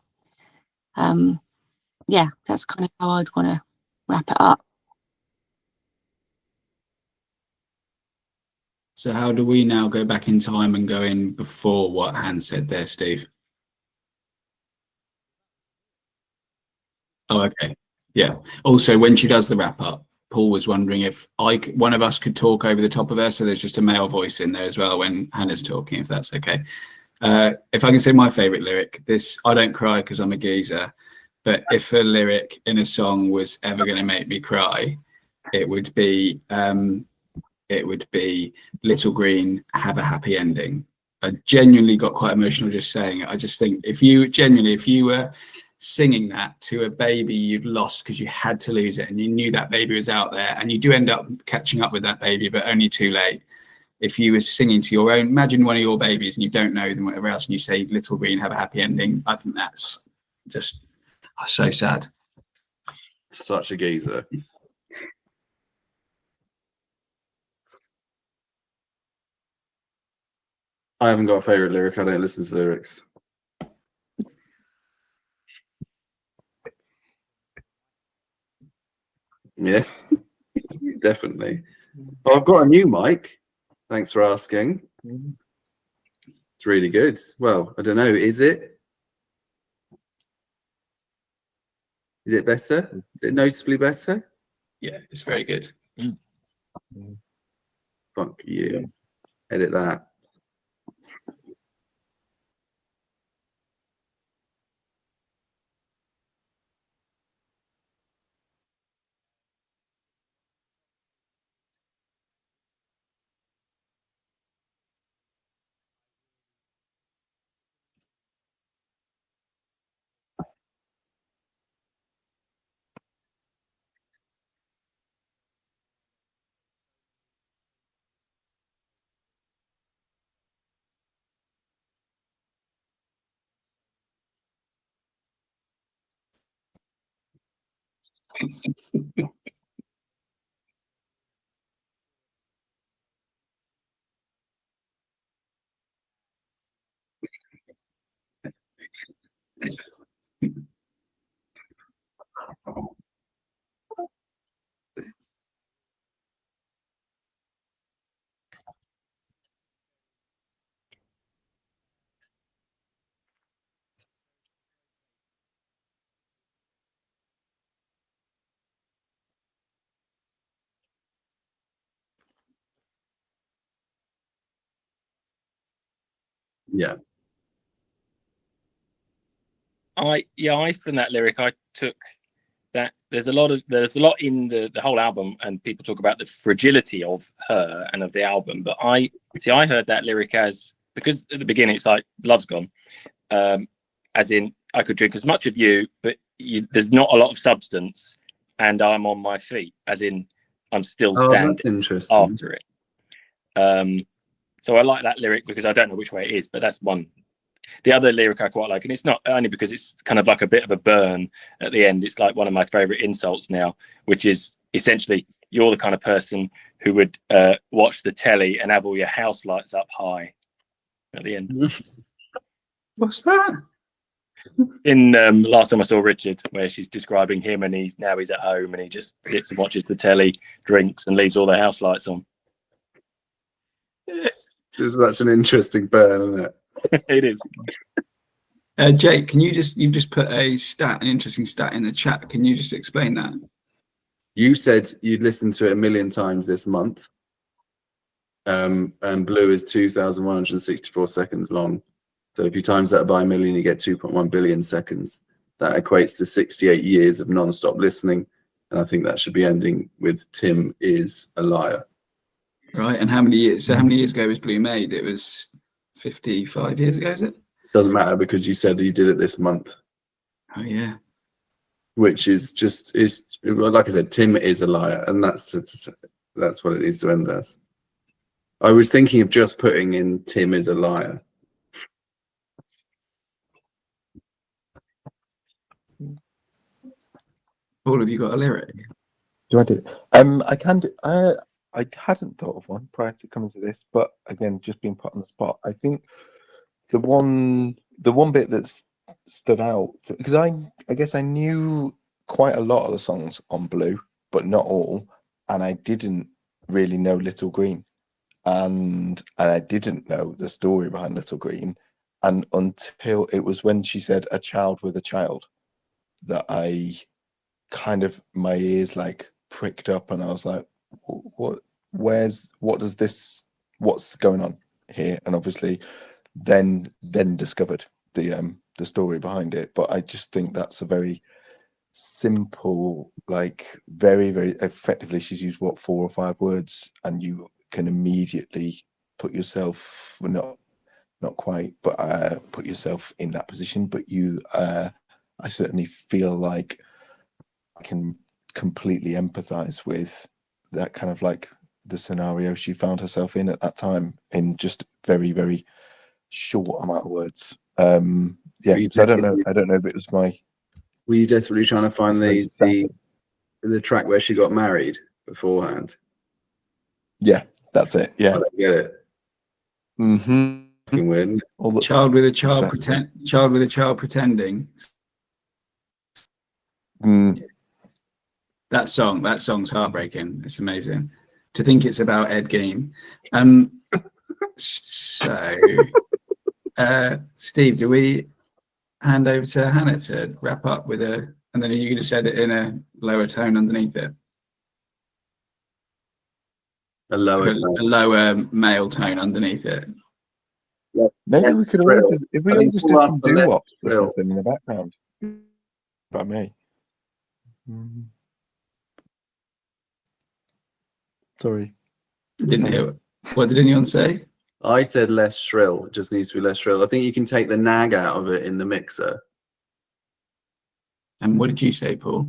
Yeah, that's kind of how I'd want to wrap it up. So how do we now go back in time and go in before what Han said there, Steve? Oh, okay. Yeah. Also, when she does the wrap up, Paul was wondering if one of us could talk over the top of her, so there's just a male voice in there as well when Hannah's talking, if that's okay. If I can say my favourite lyric, I don't cry because I'm a geezer, but if a lyric in a song was ever going to make me cry, it would be Little Green, Have a Happy Ending. I genuinely got quite emotional just saying it. I just think if you were singing that to a baby you'd lost because you had to lose it and you knew that baby was out there, and you do end up catching up with that baby but only too late. If you were singing to your own, imagine one of your babies and you don't know them, whatever else, and you say Little Green, Have a Happy Ending, I think that's just so sad. Such a geezer. I haven't got a favourite lyric. I don't listen to lyrics. Yeah, definitely. Oh, I've got a new mic. Thanks for asking. It's really good. Well, I don't know. Is it? Is it better? Is it noticeably better? Yeah, it's very good. Fuck you. Edit that. Yeah. I from that lyric I took that there's a lot in the whole album, and people talk about the fragility of her and of the album, but I heard that lyric as, because at the beginning it's like love's gone, as in I could drink as much of you, but there's not a lot of substance, and I'm on my feet, as in I'm still standing after it. So I like that lyric because I don't know which way it is, but that's one. The other lyric I quite like, and it's not only because it's kind of like a bit of a burn at the end. It's like one of my favorite insults now, which is essentially, you're the kind of person who would watch the telly and have all your house lights up high at the end. What's that? In Last Time I Saw Richard, where she's describing him, and he's at home and he just sits and watches the telly, drinks, and leaves all the house lights on. It's such an interesting burn, isn't it? It is. Jake, you've just put an interesting stat in the chat. Can you just explain that? You said you'd listened to it 1 million times this month. And Blue is 2,164 seconds long. So if you times that by 1 million, you get 2.1 billion seconds. That equates to 68 years of non-stop listening. And I think that should be ending with Tim is a liar. Right. And how many years ago was Blue made? It was 55 years ago, is it? Doesn't matter, because you said you did it this month. Oh yeah. Which is like I said, Tim is a liar, and that's what it needs to end as. I was thinking of just putting in Tim is a liar. Paul, have you got a lyric? Do I do? I can do. I hadn't thought of one prior to coming to this, but again, just being put on the spot, I think the one bit that's stood out, because I guess I knew quite a lot of the songs on Blue, but not all, and I didn't really know Little Green, and I didn't know the story behind Little Green, and until it was when she said "a child with a child" that I kind of, my ears like pricked up, and I was like, what's going on here? And obviously then discovered the story behind it. But I just think that's a very simple, like very, very effectively, she's used 4 or 5 words, and you can immediately put yourself, well, not quite, but put yourself in that position. But I certainly feel like I can completely empathize with that kind of like the scenario she found herself in at that time, in just very, very short amount of words. So I don't know if it was my... Were you desperately trying to find the the track where she got married beforehand? Yeah, that's it. I Yeah. don't get it. Mm-hmm. Fucking weird. Isn't it? All the, Child with a child Exactly. child with a child pretending. mm, That song's heartbreaking. It's amazing. To think it's about Ed Gein. So, Steve, do we hand over to Hannah to wrap up with and then are you going to say it in a lower tone underneath it? A lower. A lower male tone underneath it. maybe Less we could thrill. all if we I all think just we'll did ask some for less doo-wops or thrill. something in the background. By me. Mhm. Sorry. Didn't hear. What did anyone say? I said less shrill. It just needs to be less shrill. I think you can take the nag out of it in the mixer. And what did you say, Paul?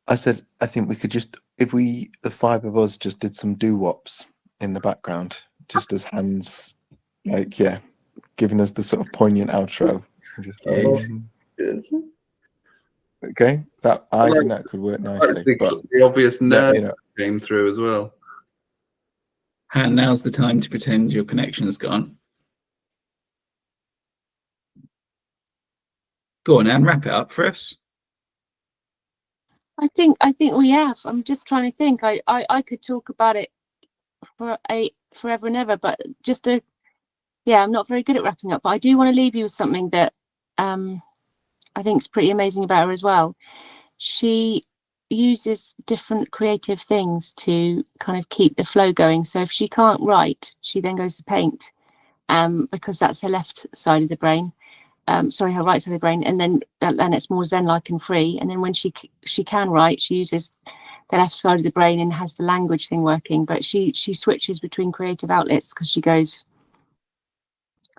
I said, I think we could just, if we, the five of us, just did some doo-wops in the background, just as Hans, like, yeah, giving us the sort of poignant outro. Just, okay, that I think that could work nicely. But The obvious nerd you know, came through as well. And now's the time to pretend your connection's gone. Go on, Anne, wrap it up for us. I think we have. I'm just trying to think. I could talk about it forever and ever, but I'm not very good at wrapping up. But I do want to leave you with something that I think is pretty amazing about her as well. She uses different creative things to kind of keep the flow going. So if she can't write, she then goes to paint, because that's her left side of the brain. Her right side of the brain, and then it's more zen-like and free. And then when she can write, she uses the left side of the brain and has the language thing working. But she switches between creative outlets because she goes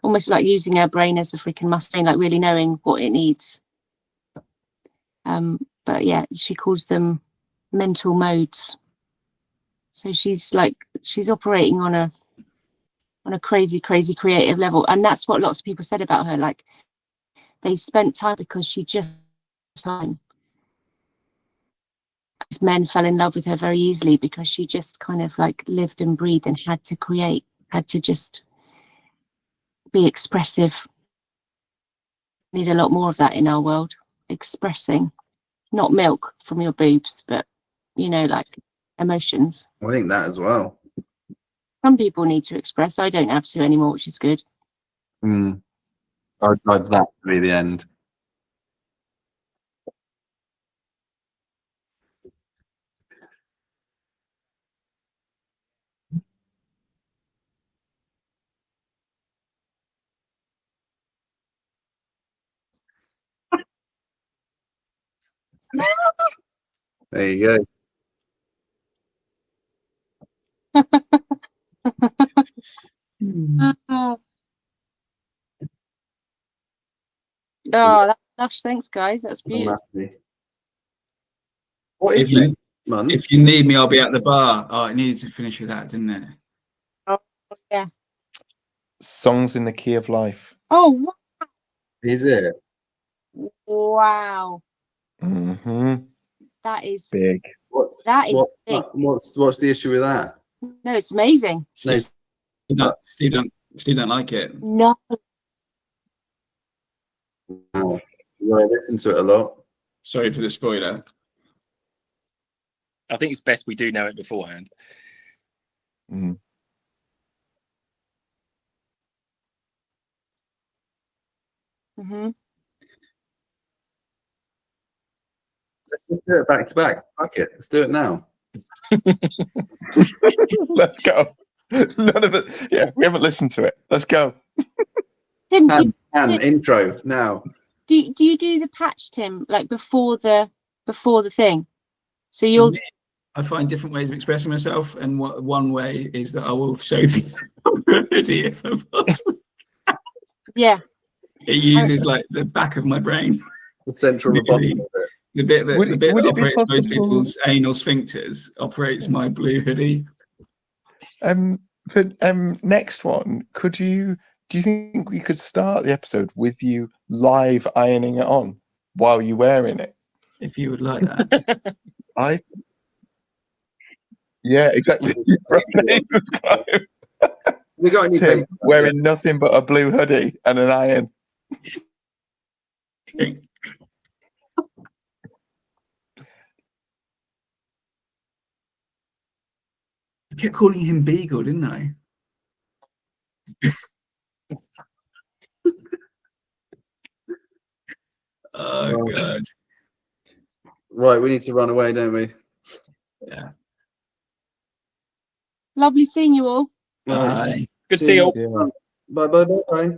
almost like using her brain as a freaking Mustang, like really knowing what it needs. But yeah, she calls them mental modes. So she's operating on a crazy creative level, and that's what lots of people said about her. Like, they spent time because she just time. Men fell in love with her very easily because she just kind of like lived and breathed and had to create, had to just be expressive. Need a lot more of that in our world. Expressing, not milk from your boobs, but like emotions. I think that as well. Some people need to express. I don't have to anymore, which is good. I'd like that to be the end. There you go. That's lush. Thanks, guys. That's beautiful. What is If you, next month? if you need me, I'll be at the bar. Oh, it needed to finish with that, didn't it? Oh, yeah. Songs in the Key of Life. Oh, Is it? wow. Mm-hmm. That is Big. big. What's the issue with that? No, it's amazing. No, Steve don't like it. No. wow. I listen to it a lot. Sorry for the spoiler. I think it's best we do know it beforehand. Mm. Mm-hmm. Let's just do it back to back. Fuck it. Let's do it now. Let's go. None of it. Yeah, we haven't listened to it. Let's go. Tim, And intro now. do you do the patch, Tim, like before the thing? So you'll. I find different ways of expressing myself, and one way is that I will show things video. Yeah. It uses like the back of my brain, The central Really? robotic. the bit that Would it be operates most possible- people's anal sphincters operates my blue hoodie. For next one, do you think we could start the episode with you live ironing it on? while you're wearing it. If you would like that. Yeah, exactly. We got any Tim wearing nothing but a blue hoodie and an iron. I kept calling him Beagle, didn't I? Oh God. Right, we need to run away, don't we? Yeah. Lovely seeing you all. Right. Bye. Good to see you all. Yeah. Bye.